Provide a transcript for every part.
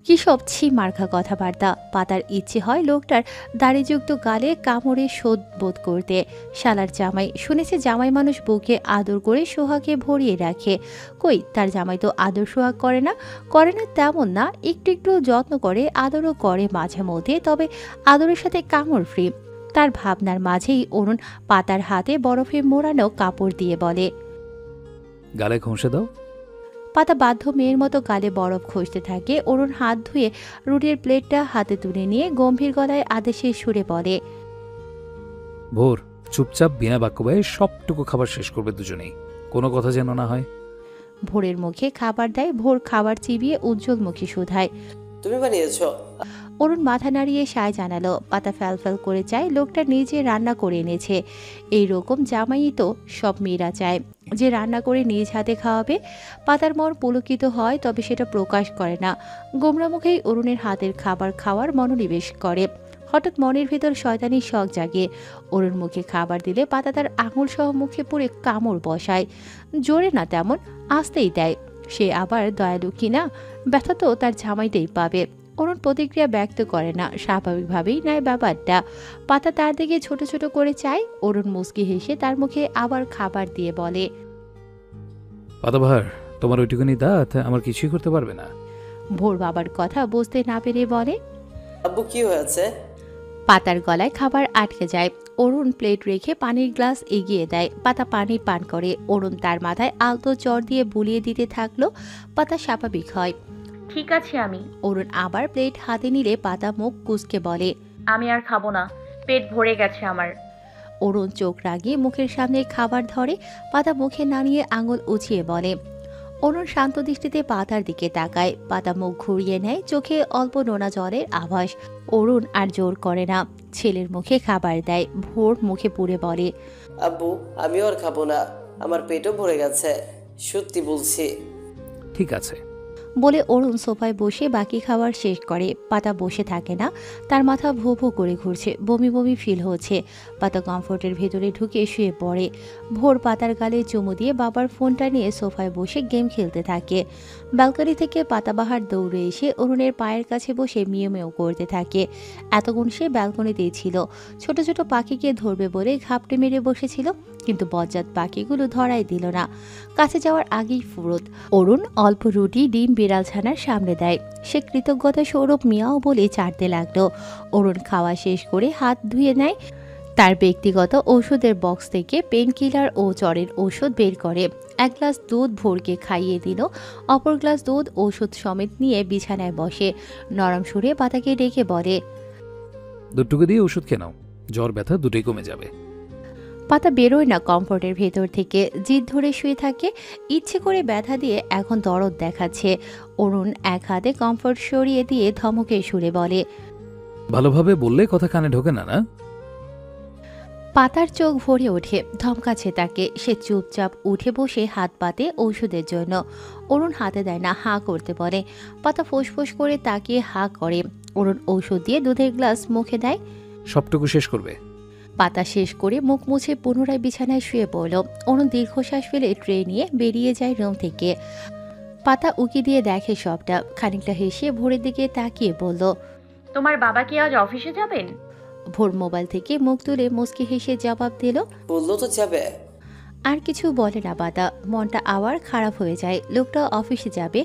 কি সব ছি মার্কা কথাবার্তা। পাতার ইচ্ছে হয় লোকটার দাড়িযুক্ত গালে কামড়ে শোধ বোধ করতে। শালার জামাই, শুনেছে জামাই মানুষ বউকে আদর করে সোহাগে ভরিয়ে রাখে। কই, তার জামাই তো আদর সোহাগ করে না। করে না তেমন না, একটু একটু যত্ন করে, আদরও করে মাঝে মধ্যে, তবে আদরের সাথে কামড় ফ্রি। তার ভাবনার মাঝেই অরুণ পাতার হাতে বরফে মোড়ানো কাপড় দিয়ে বলে, গালে ঘষে দাও। পাতা বাধ্য মেয়ের মতো গালে বরফ ঘষতে থাকে। অরুণ হাত ধুয়ে রুটির প্লেটটা হাতে তুলে নিয়ে গম্ভীর গলায় আদেশের সুরে বলে, ভোর, চুপচাপ বিনা বাক্য ব্যয়ে সবটুকু খাবার শেষ করবে দুজনেই, কোনো কথা যেন না হয়। ভোরের মুখে খাবার দেয়। ভোর খাবার চিবিয়ে উজ্জ্বল মুখে শুধায়, তুমি বানিয়েছো? অরুণ মাথা নাড়িয়ে সায় জানালো। পাতা ফ্যাল করে চায় লোকটা নিজে রান্না করে এনেছে। এই রকম জামাই তো সব মেয়েরা চায়, যে রান্না করে নিজ হাতে খাওয়াবে। পাতার মন পুলকিত হয়, তবে সেটা প্রকাশ করে না। গোমরা মুখেই অরুণের হাতের খাবার খাওয়ার মনোনিবেশ করে। হঠাৎ মনের ভেতর শয়তানি শখ জাগে। অরুণ মুখে খাবার দিলে পাতা তার আঙুল সহ মুখে পুরে কামড় বসায়। জোরে না, তেমন আস্তেই দেয়। সে আবার দয়ালু কিনা, ব্যথা তো তার জামাইতেই পাবে। অরুণ প্রতিক্রিয়া ব্যক্ত করে না, স্বাভাবিকভাবেই নেয় ব্যাপারটা। পাতা তার দিকে ছোট ছোট করে চায়। অরুণ মুচকি হেসে তার মুখে আবার খাবার দিয়ে বলে, পাতাবাহার, তোমার ওইটুকুনি দাঁত আমার কিছুই করতে পারবে না। ভোর বাবার কথা বুঝতে না পেরে বলে, আব্বু কি হয়েছে? পাতার গলায় খাবার আটকে যায়। অরুণ প্লেট রেখে পানির গ্লাস এগিয়ে দেয়। পাতা পানি পান করে। অরুণ তার মাথায় আলতো চর দিয়ে বুলিয়ে দিতে থাকলো। পাতা স্বাভাবিক হয়। ঠিক আছে আমি। অরুণ আবার প্লেট হাতে নিলে পাতা মুখ কুঁচকে বলে, আমি আর খাবো না, পেট ভরে গেছে আমার। অরুণ চোখ রাগিয়ে মুখের সামনে খাবার ধরে। পাতা মুখে নাড়িয়ে আঙুল উঁচিয়ে বলে। অরুণ শান্ত দৃষ্টিতে পাতার দিকে তাকায়। পাতা মুখ ঘুরিয়ে নেয়, চোখে অল্প নোনা জলের আভাস। অরুণ আর জোর করে না, ছেলের মুখে খাবার দেয়। ভোর মুখে পুড়ে বলে, আব্বু আমিও আর খাবো না, আমার পেটও ভরে গেছে, সত্যি বলছি। ঠিক আছে বলে অরুণ সোফায় বসে বাকি খাবার শেষ করে। পাতা বসে থাকে না, তার মাথা ভো ভো করে ঘুরছে, বমি বমি ফিল হচ্ছে। পাতা কমফোর্টের ভেতরে ঢুকে শুয়ে পড়ে। ভোর পাতার গালে চুমু দিয়ে বাবার ফোনটা নিয়ে সোফায় বসে গেম খেলতে থাকে। ব্যালকনি থেকে পাতাবাহার দৌড়ে এসে অরুণের পায়ের কাছে বসে মিউ মিউ করতে থাকে। এতক্ষণ সে ব্যালকনিতেই ছিল। ছোট ছোট পাখিকে ধরবে বলে ঘাপটে মেরে বসেছিল, কিন্তু বজ্জাত পাখিগুলো ধরাই দিল না। কাছে যাওয়ার আগেই ফুরত। অরুণ অল্প রুটি ডিম বিড়াল ছানার সামনে দেয়। সে কৃতজ্ঞতা সৌরভ মিয়াও বলে চাটতে লাগলো। অরুণ খাওয়া শেষ করে হাত ধুয়ে নেয়। তার ব্যক্তিগত ওষুধের বক্স থেকে পেন কিলার ও জ্বরের ওষুধ বের করে। এক গ্লাস দুধ ভোরকে খাইয়ে দিল। অপর গ্লাস দুধ ওষুধ সমেত নিয়ে বিছানায় বসে। নরম সুরে পাতাকে ডেকে বলে, দুটুকু দিয়ে ওষুধ খেয়ে নাও, জ্বর ব্যথা দুটোই কমে যাবে। পাতা বেরোয় না কমফোর্টের ভেতর থেকে, জিদ ধরে শুয়ে থাকে। ইচ্ছে করে ব্যথা দিয়ে এখন দরদ দেখাচ্ছে। অরুণ এক হাতে কমফোর্ট সরিয়ে দিয়ে ধমকে সুরে বলে, ভালোভাবে বললে কথা কানে ঢোকে না না? পাতার চোখ ভরে ওঠে, ধমকাচ্ছে তাকে। সে চুপচাপ উঠে বসে হাত পাতে ঔষধের জন্য। অরুণ হাতে দেয় না, হাঁ করতে বলে। পাতা ফোঁস করে তাকিয়ে হাঁ করে। অরুণ ঔষধ দিয়ে দুধের গ্লাস মুখে দেয়। সবটুকু শেষ করবে? পাতা শেষ করে মুখ মুছে পুনরায় বিছানায় শুয়ে পড়ল। অরুণ দীর্ঘশ্বাস ফেলে ট্রে নিয়ে বেরিয়ে যায় রুম থেকে। পাতা উকি দিয়ে দেখে সবটা। খানিকটা হেসে ভোরের দিকে তাকিয়ে বলল, তোমার বাবা কি আজ অফিসে যাবেন? ভোর মোবাইল থেকে মুখ তুলে মুচকি হেসে জবাব দিল। বললো তো যাবে। আর কিছু বলে না পাতা। মনটা আবার খারাপ হয়ে যায়। লোকটা অফিসে যাবে,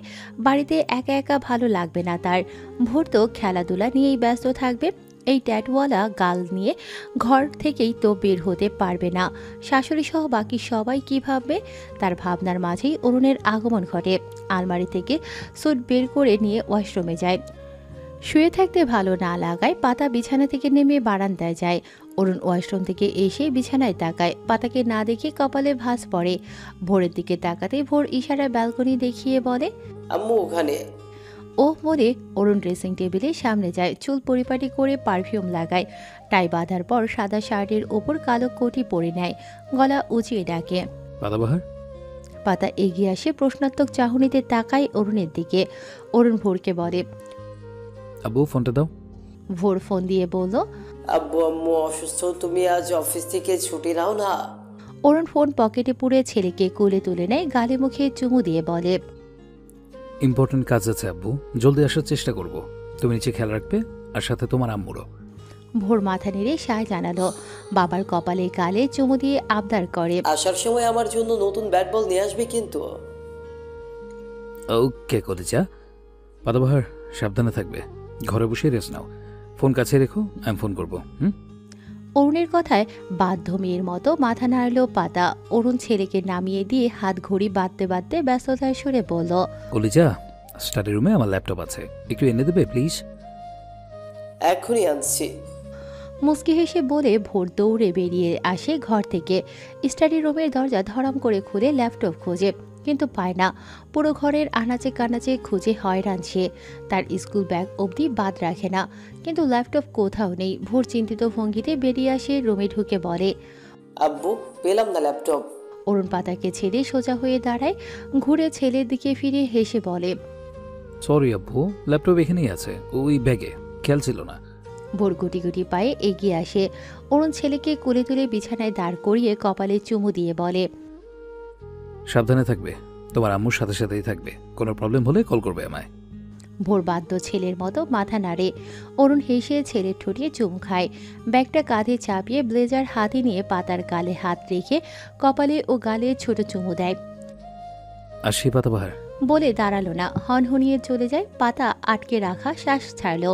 বাড়িতে একা একা ভালো লাগবে না তার। ভোর তো খেলাধুলা নিয়েই ব্যস্ত থাকবে। এই ট্যাটওয়ালা গাল নিয়ে ঘর থেকেই তো বের হতে পারবে না। শাশুড়ি সহ বাকি সবাই কি ভাববে? তার ভাবনার মাঝেই অরুণের আগমন ঘটে। আলমারি থেকে স্যুট বের করে নিয়ে ওয়াশরুমে যায়। শুয়ে থাকতে ভালো না লাগায় পাতা বিছানা থেকে নেমে বারান্দায় যায়। অরুণ ওয়াশরুম থেকে এসে বিছানায় তাকায়। পাতাকে না দেখে কপালে ভাঁজ পড়ে। ভোরের দিকে তাকাতে ভোর ইশারায় ব্যালকনি দেখিয়ে বলে, আম্মু ওখানে। ওহ বলে অরুণ ড্রেসিং টেবিলের সামনে যায়। চুল পরিপাটি করে পারফিউম লাগায়। টাই বাঁধার পর সাদা শার্টের ওপর কালো কোটি পরে নেয়। গলা উঁচিয়ে ডাকে, পাতাবাহার। পাতা এগিয়ে আসে, প্রশ্নাত্মক চাহনিতে তাকায় অরুণের দিকে। অরুণ ভোরকে বলে, আব্বু ফোনটা দাও। ভোর ফোন দিয়ে বলল, আব্বু আম্মু অসুস্থ, তুমি আজ অফিস থেকে ছুটি নাও না। অরুণ ফোন পকেটে পুরে ছেলেকে কোলে তুলে নেয়, গালে মুখে চুমু দিয়ে বলে, ইম্পর্টেন্ট কাজ আছে আব্বু, জলদি আসার চেষ্টা করব। তুমি নিচে খেয়াল রাখবে, আর সাথে তোমার আম্মুরও। ভোর মাথা নেড়ে সায় জানালো। বাবার কপালে গালে চুমু দিয়ে আবদার করে, আসার সময় আমার জন্য নতুন ব্যাট বল নিয়ে আসবে কিন্তু। ওকে কলিজা। পাতাবাহার, সাবধানে থাকবে, ঘরে বসে রেস্ট নাও। ফোন কাছে রেখো, আমি ফোন করবো। অরুণের কথায় বাধ্য মেয়ের মতো মাথা নাড়ল পাতা। অরুণ ছেলেকে নামিয়ে দিয়ে হাত ঘড়ি বাঁধতে বাঁধতে ব্যস্ততায় সুরে বলল, কলিজা, স্টাডি রুমে আমার ল্যাপটপ আছে, একটু এনে দেবে প্লিজ? এখনই আনছি। মুচকি হেসে বলে ভোর দৌড়ে বেরিয়ে আসে ঘর থেকে। স্টাডি রুমের দরজা ধরাম করে খুলে ল্যাপটপ খোঁজে, কিন্তু পায় না। পুরো ঘরের আনাচে কানাচে খুঁজে হয়রান সে। তার স্কুল ব্যাগ অবধি বাদ রাখে না, কিন্তু ল্যাপটপ কোথাও নেই। ভোর চিন্তিত ভঙ্গিতে বেরিয়ে আসে রুমে, ঢুকে বলে, আব্বু, পেলাম না ল্যাপটপ। অরুণ পাতাকে ছেড়ে সোজা হয়ে দাঁড়ায়, ঘুরে ছেলের দিকে ফিরে হেসে বলে, সরি আব্বু, ল্যাপটপ এখানেই আছে, ওই ব্যাগে, খেয়াল ছিল না। ভোর গুটি গুটি পায়ে এগিয়ে আসে। অরুণ ছেলেকে কোলে তুলে বিছানায় দাঁড় করিয়ে কপালে চুমু দিয়ে বলে, সাবধানে থাকবে, তোমার আম্মুর সাথে সাথেই থাকবে, কোনো প্রবলেম হলে কল করবে আমায়। ভোর বাদ্য ছেলের মতো মাথা নাড়ে। অরুণ হেসে ছেলের ঠোঁটিয়ে চুমু খায়। ব্যাগটা কাঁধে চাপিয়ে ব্লেজার হাতে নিয়ে পাতার গালে হাত রেখে কপালে ও গালে ছোট চুমু দেয়। আসি পাতাবাহার। বলে দাঁড়ালো না, হনহনিয়ে চলে যায়। পাতা আটকে রাখা শ্বাস ছাড়ল।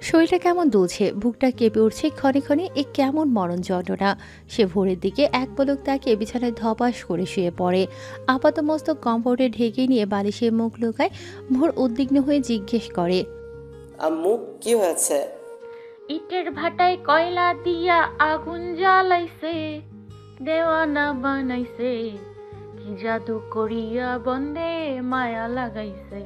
শরীরটা কেমন দুলছে, বুকটা কেঁপে উঠছে ক্ষণে ক্ষণে। এ কেমন মরণ যন্ত্রণা। সে ভোরের দিকে এক পলক তাকিয়ে বিছানায় ধপাস করে শুয়ে পড়ে। আপাতমস্তক কমফোর্টে ঢেকে নিয়ে বালিশে মুখ লুকায়। ভোর উদ্বিগ্ন হয়ে জিজ্ঞেস করে, আম্মু, কি হয়েছে? ইটের ভাটায় কয়লা দিয়া আগুন জ্বালাইছে, দেওয়ানা বানাইছে, কি জাদু করিয়া বন্দে মায়া লাগাইছে।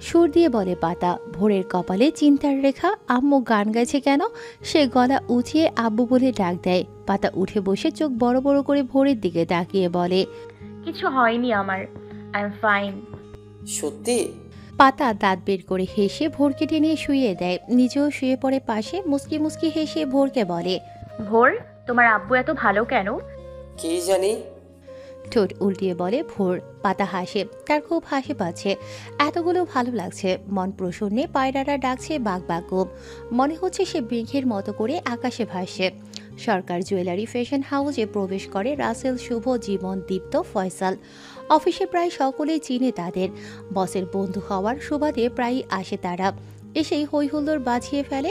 সুর দিয়ে বলে পাতা। ভোরের কপালে চিন্তার রেখা। আম্মু গান গাইছে কেন? সে গলা উঠিয়ে আব্বু বলে ডাক দেয়। পাতা উঠে বসে চোখ বড় বড় করে ভোরের দিকে তাকিয়ে বলে, কিছু হয়নি আমার, আই এম ফাইন। সত্যি? পাতা দাঁত বের করে হেসে ভোরকে টেনে শুয়ে দেয়। নিজেও শুয়ে পড়ে পাশে। মুসকি মুসকি হেসে ভোরকে বলে, ভোর, তোমার আব্বু এত ভালো কেন? কি জানি। ঠোঁট উল্টিয়ে বলে ভোর। পাতা হাসে, তার খুব হাসি পাচ্ছে। এতগুলো ভালো লাগছে। মন প্রসন্নে পায়রারা ডাকছে বাঘ বাঘ। মনে হচ্ছে সে মেঘের মতো করে আকাশে ভাসছে। সরকার জুয়েলারি ফ্যাশন হাউসে প্রবেশ করে রাসেল, শুভ, জীবন, দীপ্ত, ফয়সাল। অফিসে প্রায় সকলেই চিনে তাদের। বসের বন্ধু হওয়ার সুবাদে প্রায়ই আসে তারা। এসেই হই হুল্লোড় বাজিয়ে ফেলে,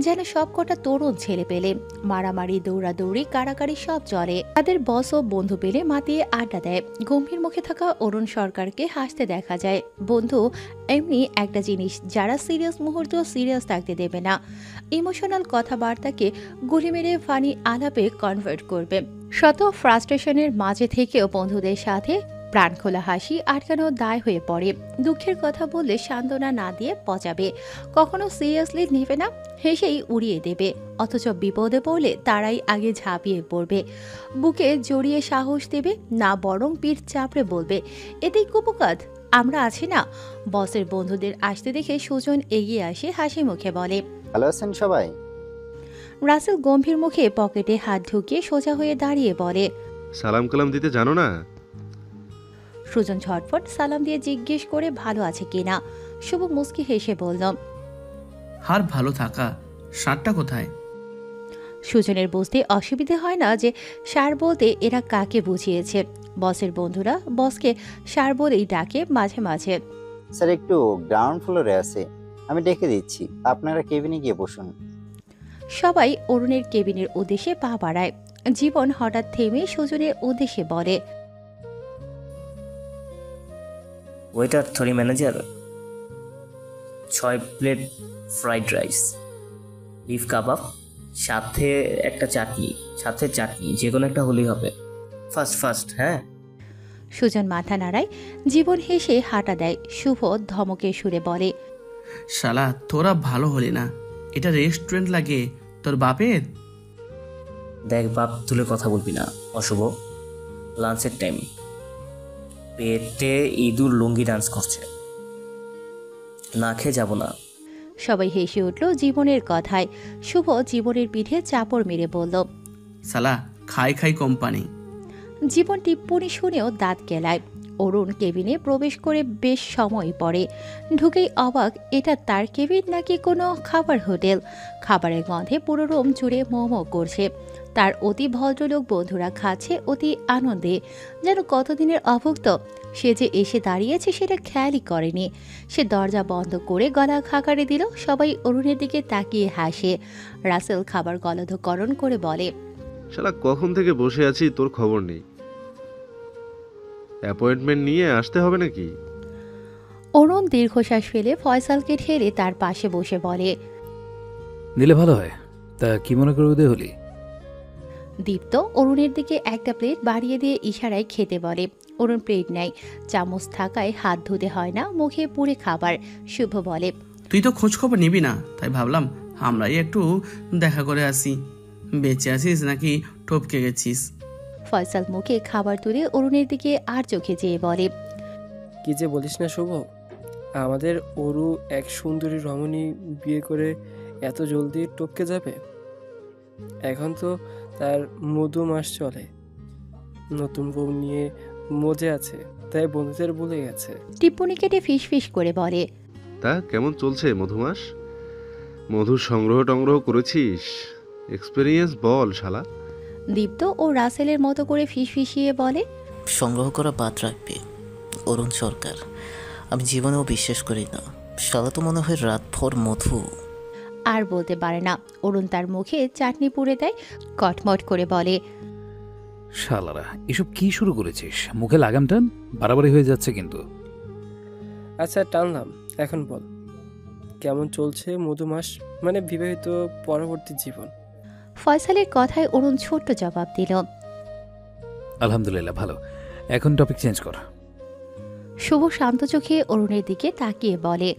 যেন সব কটা তরুণ ছেলে পেলে। মারামারি, দৌড়াদৌড়ি, কাড়াকাড়ি সব চলে। তাদের বস ও বন্ধু পেলে মাতিয়ে আড্ডা দেয়। গম্ভীর মুখে থাকা অরুণ সরকারকে হাসতে দেখা যায়। বন্ধু এমনি একটা জিনিস, যারা সিরিয়াস মুহূর্ত সিরিয়াস থাকতে দেবে না। ইমোশনাল কথাবার্তাকে গুলি মেরে ফানি আলাপে কনভার্ট করবে। শত ফ্রাস্ট্রেশনের মাঝে থেকেও বন্ধুদের সাথে প্রাণ খোলা হাসি আটকানো দায় হয়ে পড়ে। দুঃখের কথা বললে সান্ত্বনা না দিয়ে পচাবে, কখনো সিরিয়াসলি নেবে না, হেসেই উড়িয়ে দেবে। অথচ বিপদে পড়লে তারাই আগে ঝাঁপিয়ে পড়বে, বুকে জড়িয়ে সাহস দেবে না, বরং পিঠ চাপড়ে বলবে, এতেই কুপকাত, আমরা আছি না। বসের বন্ধুদের আসতে দেখে সুজন এগিয়ে আসে, হাসি মুখে বলে, ভালো আছেন সবাই? রাসেল গম্ভীর মুখে পকেটে হাত ঢুকিয়ে সোজা হয়ে দাঁড়িয়ে বলে, সালাম কালাম দিতে জানো না? সুজন ঝটফট সালাম দিয়ে জিজ্ঞেস করে ভালো আছে কিনা। শুভ মুস্কি হেসে বলল, আর ভালো থাকা, সারটা কোথায়? সুজনের বুঝতে অসুবিধে হয় না যে সার বলতে এরা কাকে বুঝিয়েছে। বসের বন্ধুরা বসকে সার বলেই ডাকে মাঝে মাঝে। স্যার একটু গ্রাউন্ড ফ্লোরে আছে, আমি ডেকে দিচ্ছি, আপনারা কেবিনে গিয়ে বসুন। সবাই অরুণের কেবিনের উদ্দেশ্যে পা বাড়ায়। জীবন হঠাৎ থেমে সুজনের উদ্দেশ্যে বলে, waiter, sorry manager, 6 plate fried rice, beef কাবাব, সাথে একটা চাটনি, যে কোনো একটা হলেই হবে। ফার্স্ট হ্যাঁ। সুজন মাথা নাড়ায়। জীবন হেসে হাঁটা দেয়। শুভ ধমকে সুরে বলে, শালা তোরা ভালো হলি না, এটা রেস্টুরেন্ট লাগে তোর বাপের? দেখ বাপ তুলে কথা বলবি না, অশুভ। লাঞ্চের টাইম, পেটে ইঁদুর লুঙ্গি ডান্স করছে, না খেয়ে যাব না। সবাই হেসে উঠল জীবনের কথায়। শুভ জীবনের পিঠে চাপড় মেরে বলল, শালা খাই কোম্পানি। জীবন টিপ্পনি শুনেও দাঁত কেলায়। অরুণ কেবিনে প্রবেশ করে বেশ সময় পরে ঢুকেই অবাক, এটা তার কেবিন নাকি কোনো খাবার হোটেল। খাবারের গন্ধে পুরো রুম জুড়ে মোমো করছে। তার অতি ভদ্রলোক বন্ধুরা খাচ্ছে অতি আনন্দে, যেন কতদিনের অভুক্ত। সে যে এসে দাঁড়িয়েছে সেটা খেয়ালই করেনি। সে দরজা বন্ধ করে গলা খাকারে দিল। সবাই অরুণের দিকে তাকিয়ে হাসে। রাসেল খাবার গলধকরণ করে বলে, শালা কখন থেকে বসে আছি তোর খবর নেই। অ্যাপয়েন্টমেন্ট নিয়ে আসতে হবে নাকি? অরুণ দীর্ঘশ্বাস ফেলে ফয়সালকে ঠেলে তার পাশে বসে বলে, নিলে ভালো হয়। তা কি মনে করে উদয় হলি? দীপ্ত অরুণের দিকে একটা প্লেট বাড়িয়ে দিয়ে ইশারায় খেতে বলে। অরুণ প্লেট নেয়। চামচ থাকায় হাত ধুতে হয় না, মুখে পুড়ে খাবার। শুভ বলে, তুই তো খোঁজ খবর নিবি না, তাই ভাবলাম আমরাই একটু দেখা করে আসি। বেঁচে আছিস নাকি টপকে গেছিস? ফয়সাল মুখে খাবার তুলে অরুণের দিকে আর চোখে চেয়ে বলে, কি যে বলিস না শুভ, আমাদের অরু এক সুন্দরী রমণী বিয়ে করে এত জলদি টপকে যাবে? এখন তো তার মধু মাস চলে, নতুন বউ নিয়ে মজে আছে, তাই বন্ধুদের বলে গেছে। টিপ্পনি কেটে ফিস ফিস করে বলে, তা কেমন চলছে মধুমাস? মধু সংগ্রহ টংগ্রহ করেছিস? এক্সপেরিয়েন্স বল শালা। দীপ্ত ও রাসেলের মতো করে ফিস ফিসিয়ে বলে, সংগ্রহ করা বাদ রাখবে অরুণ সরকার, আমি জীবনেও বিশ্বাস করি না। শালা তো মনে হয় রাতভর মধু। আর বলতে পারে না। অরুণ তার মুখে চাটনি পুড়ে দেয়। কটমট করে বলে, শালারা এসব কি শুরু করেছিস? মুখে লাগাম টান, বাড়াবাড়ি হয়ে যাচ্ছে কিন্তু। আচ্ছা টানলাম, এখন বল কেমন চলছে মধুমাস, মানে বিবাহিত পরবর্তী জীবন? ফয়সালের কথায় অরুণ ছোট্ট জবাব দিল, আলহামদুলিল্লাহ ভালো। এখন টপিক চেঞ্জ কর। শুভ শান্ত চোখে অরুণের দিকে তাকিয়ে বলে,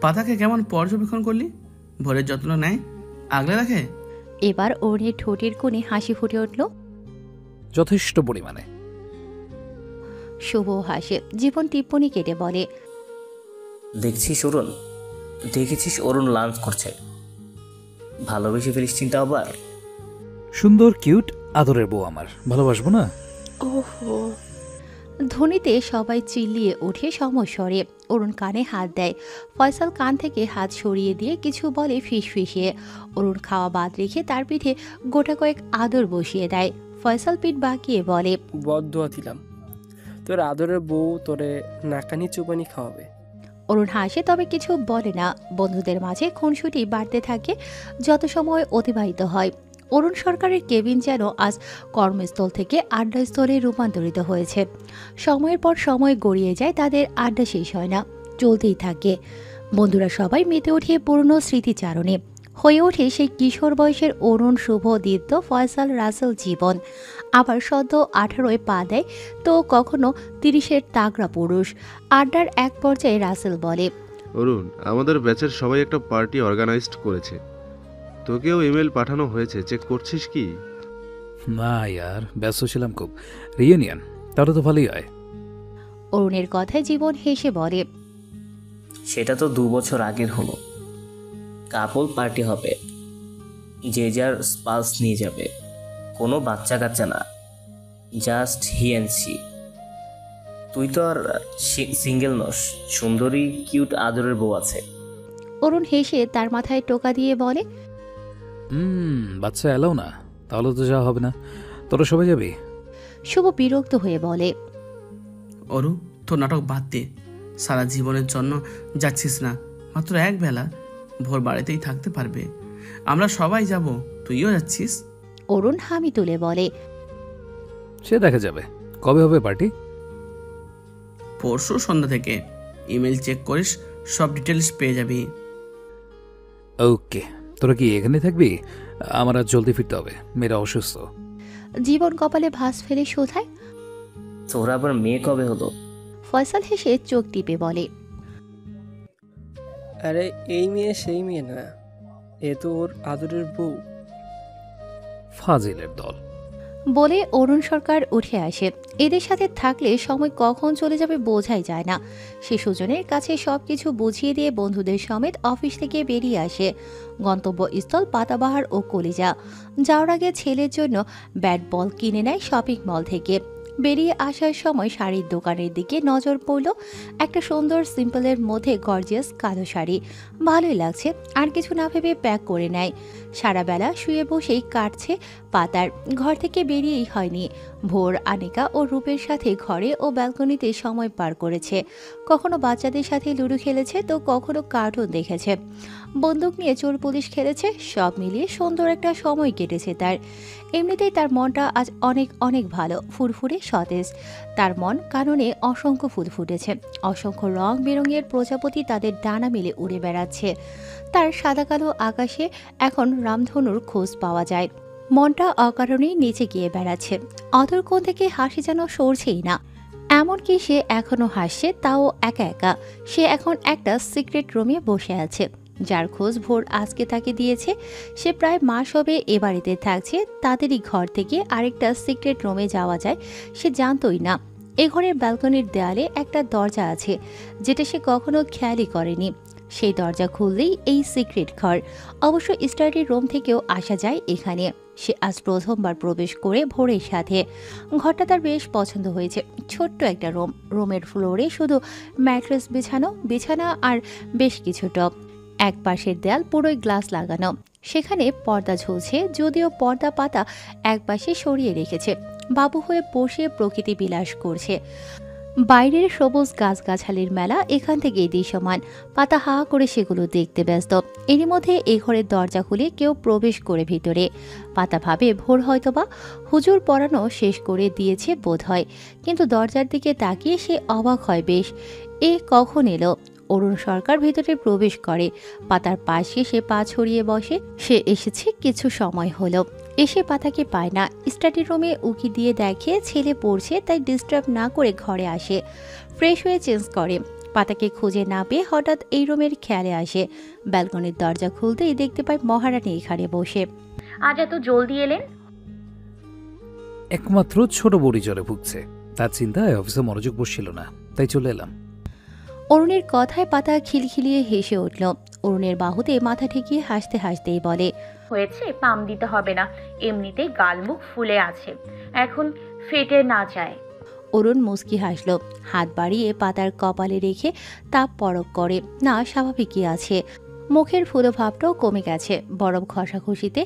পাতাকে কেমন পর্যবেক্ষণ করলি? ভোরের যত্ন নেয়, আগলে রাখে? এবার অরুণের ঠোঁটের কোণে হাসি ফুটে উঠল। যথেষ্ট পরিমাণে। শুভ হাসে। জীবন টিপ্পনি কেটে বলে, দেখছিস অরুণ, দেখেছিস অরুণ লাঞ্চ করছে? ভালোবেসে ফেলিস চিন্তা আবার? সুন্দর কিউট আদরের বউ আমার, ভালোবাসবো না? ধ্বনিতে সবাই চিল্লিয়ে ওঠে সমস্বরে। অরুণ কানে হাত দেয়। ফয়সাল কান থেকে হাত সরিয়ে দিয়ে কিছু বলে ফিস ফিসিয়ে। অরুণ খাওয়া বাদ রেখে তার পিঠে গোটা কয়েক আদর বসিয়ে দেয়। ফয়সাল পিঠ বাঁকিয়ে বলে, বদদোয়া দিলাম, তোর আদরের বউ তোরে নাকানি চুপানি খাওয়াবে। অরুণ হাসে, তবে কিছু বলে না। বন্ধুদের মাঝে খুনসুটি বাড়তে থাকে যত সময় অতিবাহিত হয়। অরুণ সরকারের কেবিন যেন আজ কর্মস্থল থেকে আড্ডাস্থলে রূপান্তরিত হয়েছে। সময়ের পর সময় গড়িয়ে যায়, তাদের আড্ডা শেষ হয় না, চলতেই থাকে। বন্ধুরা সবাই মেতে ওঠে পুরনো স্মৃতিচারণে। হয়ে ওঠে সেই কিশোর বয়সের অরুণ, শুভ, দীপ্ত, ফয়সাল, রাসেল জীবন। আবার সদ্য 18-এ পা দেয় তো কখনো 30-এর তাগড়া পুরুষ। আড্ডার এক পর্যায়ে রাসেল বলে, অরুণ, আমাদের ব্যাচের সবাই একটা পার্টি অর্গানাইজড করেছে, তোকেও ইমেল পাঠানো হয়েছে, চেক করছিস কি? না ইয়ার, ব্যস্ত ছিলাম খুব। রিইউনিয়ন, তাহলে তো ভালোই হয়। অরুণের কথায় জীবন হেসে বলে, সেটা তো 2 বছর আগের হলো। কাপল পার্টি হবে, যে যার স্পাউস নিয়ে যাবে, কোনো বাচ্চা কাচ্চা না, জাস্ট হি অ্যান্ড সি। তুই তো আর সিঙ্গেল নস, সুন্দরী কিউট আদরের বউ আছে। অরুণ হেসে তার মাথায় টোকা দিয়ে বলে, বাচ্চা এলাও না, তাহলে তো যাওয়া হবে না। তোরা সবাই যাবি? শুভ বিরক্ত হয়ে বলে, অরু, তোর নাটক বাদ দে। সারা জীবনের জন্য যাচ্ছিস না, মাত্র এক বেলা, ভোর বাড়িতেই থাকতে পারবে। আমরা সবাই যাব, তুইও যাচ্ছিস? অরুণ হামি তুলে বলে, সে দেখা যাবে। কবে হবে পার্টি? পরশু সন্ধ্যা থেকে। ইমেল চেক করিস, সব ডিটেলস পেয়ে যাবি। ওকে, তোরা কি এখানে থাকবি? আমার আজ জলদি ফিরতে হবে, মেয়েরা অসুস্থ। জীবন কপালে ভাঁজ ফেলে শোধায়, তোর আবার মেয়ে কবে হলো? ফয়সাল হেসে চোখ টিপে বলে, আরে এই মেয়ে সেই মেয়ে না, এ তো ওর আদরের বউ। ফাজিলের দল। বলে অরুণ সরকার উঠে আসে। এদের সাথে থাকলে সময় কখন চলে যাবে বোঝাই যায় না। সে সুজনের কাছে সবকিছু বুঝিয়ে দিয়ে বন্ধুদের সমেত অফিস থেকে বেরিয়ে আসে। গন্তব্যস্থল পাতাবাহার ও কলিজা। যাওয়ার আগে ছেলের জন্য ব্যাট বল কিনে নেয় শপিং মল থেকে। বেরিয়ে আসার সময় শাড়ির দোকানের দিকে নজর পড়ল। একটা সুন্দর সিম্পলের মধ্যে গর্জিয়াস কালো শাড়ি, ভালোই লাগছে। আর কিছু না ভেবে প্যাক করে নেয়। সারা বেলা শুয়ে বসেই কাটছে পাতার, ঘর থেকে বেরিয়েই হয়নি। ভোর আনিকা ও রূপের সাথে ঘরে ও ব্যালকনিতে সময় পার করেছে। কখনো বাচ্চাদের সাথে লুডো খেলেছে, তো কখনো কার্টুন দেখেছে, বন্দুক নিয়ে চোর পুলিশ খেলেছে। সব মিলিয়ে সুন্দর একটা সময় কেটেছে তার। এমনিতেই তার মনটা আজ অনেক অনেক ভালো, ফুরফুরে সতেজ। তার মন কাননে অসংখ্য ফুল ফুটেছে, অসংখ্য রং বেরঙের প্রজাপতি তাদের ডানা মেলে উড়ে বেড়াচ্ছে। তার সাদা কালো আকাশে এখন রামধনুর খোঁজ পাওয়া যায়। মনটা অকারণেই নিচে গিয়ে বেড়াচ্ছে। অধর কোণ থেকে হাসি যেন সরছেই না। এমনকি সে এখনো হাসছে, তাও একা একা। সে এখন একটা সিক্রেট রুমে বসে আছে, যার খোঁজ ভোর আজকে তাকে দিয়েছে। সে প্রায় মাস হবে এ বাড়িতে থাকছে। তাদেরই ঘর থেকে আরেকটা সিক্রেট রুমে যাওয়া যায় সে জানতই না। এ ঘরের ব্যালকনির দেয়ালে একটা দরজা আছে, যেটা সে কখনো খেয়ালই করেনি। সেই দরজা খুললেই এই সিক্রেট ঘর। অবশ্য স্টাডি রুম থেকেও আসা যায় এখানে। সে আজ প্রথমবার প্রবেশ করে ভোরের সাথে। ঘরটা তার বেশ পছন্দ হয়েছে। ছোট্ট একটা রুম, রুমের ফ্লোরে শুধু ম্যাট্রেস বিছানো, বিছানা আর বেশ কিছু টব। এক পাশের দেয়াল পুরোই গ্লাস লাগানো, সেখানে পর্দা ঝুলছে, যদিও পর্দা পাতা এক পাশে সরিয়ে রেখেছে। বাবু হয়ে বসে প্রকৃতি বিলাস করছে। বাইরের সবুজ গাছগাছালির মেলা এখান থেকেই দৃশ্যমান। পাতা হা করে সেগুলো দেখতে ব্যস্ত। এরই মধ্যে এ ঘরের দরজা খুলে কেউ প্রবেশ করে ভিতরে। পাতা ভাবে ভোর হয়তোবা হুজুর পড়ানো শেষ করে দিয়েছে বোধ হয়, কিন্তু দরজার দিকে তাকিয়ে সে অবাক হয় বেশ। এ কখন এলো? অরুণ সরকার ভেতরে প্রবেশ করে। পাতার পাশে সে পা ছড়িয়ে বসে। সে এসেছে কিছু সময় হলো। এসে পাতাকে পায় না। স্টাডি রুমে উকি দিয়ে দেখে ছেলে পড়ছে, তাই ডিস্টার্ব না করে ঘরে আসে। ফ্রেশ হয়ে চেঞ্জ করে। পাতাকে খুঁজে না পেয়ে হঠাৎ এই রুমের খেয়ালে আসে। ব্যালকনির দরজা খুলতেই দেখতে পায় মহারানী এখানে বসে। আজ এত জলদি এলেন? একমাত্র ছোট বড়ি জ্বরে ভুগছে, তার চিন্তায় অফিসে মনোযোগ বসছিল না, তাই চলে এলাম। অরুণের কথায় পাতা খিলখিলিয়ে হেসে উঠল। অরুণের বাহুতে মাথা ঠেকিয়ে হাসতে হাসতেই বলে, হয়েছে, পাম দিতে হবে না, এমনিতেই গালমুখ ফুলে আছে, এখন ফেটে না যায়। অরুণ মুচকি হাসল। হাত বাড়িয়ে পাতার কপালে রেখে তাপ পরক করে। না, স্বাভাবিকই আছে। মুখের ফুলভাবটাও কমে গেছে। বরফ ঘষাঘষিতে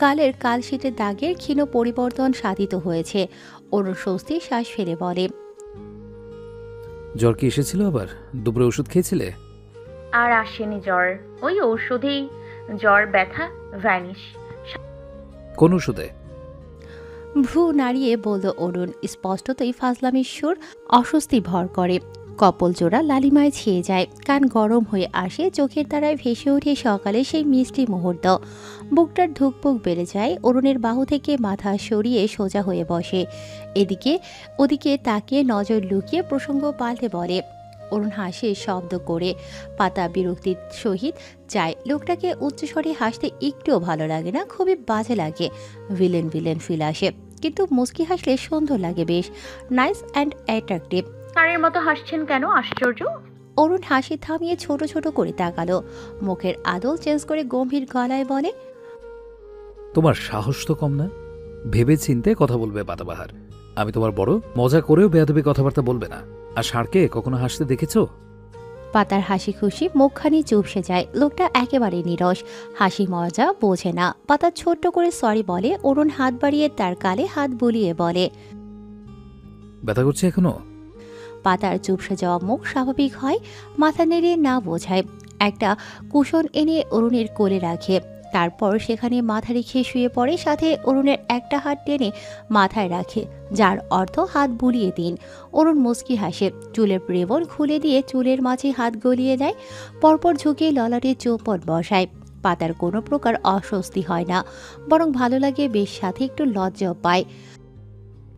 গালের কালশিটের দাগের ক্ষীণ পরিবর্তন সাধিত হয়েছে। অরুণ স্বস্তির শ্বাস ফেলে বলে, জ্বর কি এসেছিল আবার? দুপুরে ওষুধ খেয়েছিলে? আর আসেনি জ্বর, ওই ঔষধেই জ্বর ব্যথা ভ্যানিশ। কোন ওষুধে? ভ্রু নাড়িয়ে বলল অরুণ। স্পষ্টতই ফাজলামির সুর অস্বস্তি ভর করে। কপল জোড়া লালিমায় ছেয়ে যায়। কান গরম হয়ে আসে। চোখের তারায় ভেসে ওঠে সকালে সেই মিষ্টি মুহূর্ত। বুকটার ধুকপুক বেড়ে যায়। অরুণের বাহু থেকে মাথা সরিয়ে সোজা হয়ে বসে। এদিকে ওদিকে তাকিয়ে নজর লুকিয়ে প্রসঙ্গ পাল্টে বলে। অরুণ হাসে শব্দ করে। পাতা বিরক্তির সহিত চায়। লোকটাকে উচ্চস্বরে হাসতে একটুও ভালো লাগে না, খুবই বাজে লাগে। ভিলেন ভিলেন ফিল আসে, কিন্তু মুস্কি হাসলে সুন্দর লাগে বেশ। Nice and attractive. তারের মতো হাসছেন কেন? আশ্চর্য। অরুণ হাসি থামিয়ে ছোট ছোট করে তাকালো। মুখের আদল চেঞ্জ করে গম্ভীর গলায় বলে, তোমার সাহস তো কম না। ভেবে চিনতে কথা বলবে পাতাবাহার। আমি তোমার বড়, মজা করেও বেয়াদবি কথাবার্তা বলবে না। আর ষাঁড়কে কখনো হাসতে দেখেছো? পাতার হাসি খুশি মুখখানি চুপসে যায়। লোকটা একেবারে নীরস, হাসি মজা বোঝে না। পাতা ছোট্ট করে সরি বলে। অরুণ হাত বাড়িয়ে তার গালে হাত বুলিয়ে বলে, ব্যথা করছে এখনো? পাতার চুপসে যাওয়া মুখ স্বাভাবিক হয়। মাথা নেড়ে না বোঝায়। একটা কুশন এনে অরুণের কোলে রাখে। তারপর সেখানে মাথা রেখে শুয়ে পড়ে। সাথে অরুণের একটা হাত টেনে মাথায় রাখে, যার অর্থ হাত বুলিয়ে দিন। অরুণ মুচকি হাসে। চুলের রেবন খুলে দিয়ে চুলের মাঝে হাত গলিয়ে দেয়। পরপর ঝুঁকে ললাটে চৌপট বসায়। পাতার কোনো প্রকার অস্বস্তি হয় না, বরং ভালো লাগে বেশ, সাথে একটু লজ্জাও পায়।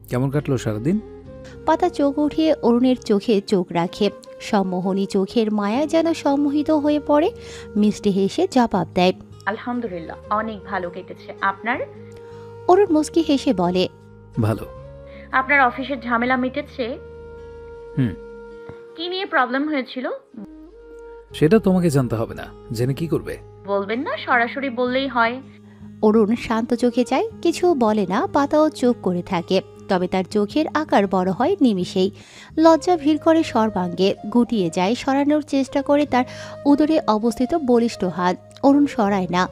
কেমন কাটলো সারাদিন? পাতা চোখ উঠিয়ে অরুণের চোখে চোখ রাখে। সম্মোহনী চোখের মায়ায় যেন সম্মোহিত হয়ে পড়ে। মিষ্টি হেসে জবাব দেয়, আলহামদুলিল্লাহ, অনেক ভালো কেটেছে। আপনার? অরুণ মুচকি হেসে বলে, ভালো। আপনার অফিসের ঝামেলা মিটেছে? কি নিয়ে প্রবলেম হয়েছিল? সেটা তোমাকে জানতে হবে না, জেনে কি করবে? বলবেন না, সরাসরি বললেই হয়। অরুণ শান্ত চোখে যায়, কিছু বলে না। পাতাও চুপ করে থাকে। তবে তার চোখের আকার বড় হয় নিমিষেই। লজ্জা ভিড় করে সর্বাঙ্গে, গুটিয়ে যায়, সরানোর চেষ্টা করে তার উদরে অবস্থিত বলিষ্ঠ হাত। অরুণ সরায় না।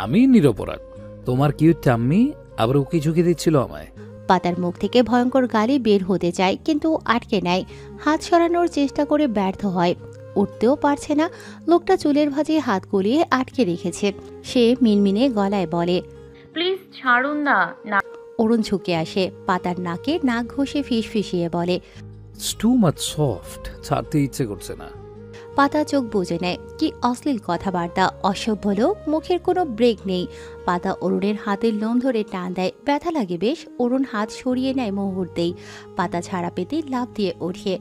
আমি নিরপরাধ, তোমার কিউট টাম্মি আবার উকি ঝুঁকি দিচ্ছিল আমায়। পাতার মুখ থেকে ভয়ঙ্কর গালি বের হতে চায়, কিন্তু আটকে নেয়। হাত সরানোর চেষ্টা করে ব্যর্থ হয়। উঠতেও পারছে না। লোকটা চুলের ভাঁজে হাত গলিয়ে আটকে রেখেছে। সে মিনমিনে গলায় বলে, প্লিজ ছাড়ুন না। না, অরুণ ঝুঁকে আসে, পাতার নাকে নাক ঘষে ফিসফিসিয়ে বলে। টু মাচ সফট, ছাড়তে ইচ্ছে করছে না। পাতা চোখ বুজে নেয়। কি অশ্লীল কথাবার্তা, অসভ্য লোক, মুখের কোনো ব্রেক নেই। পাতা অরুণের হাতের লোম ধরে টান দেয়, ব্যথা লাগে বেশ। অরুণ হাত সরিয়ে নেয় মুহূর্তেই। পাতা ছাড়া পেতে লাফ দিয়ে ওঠে,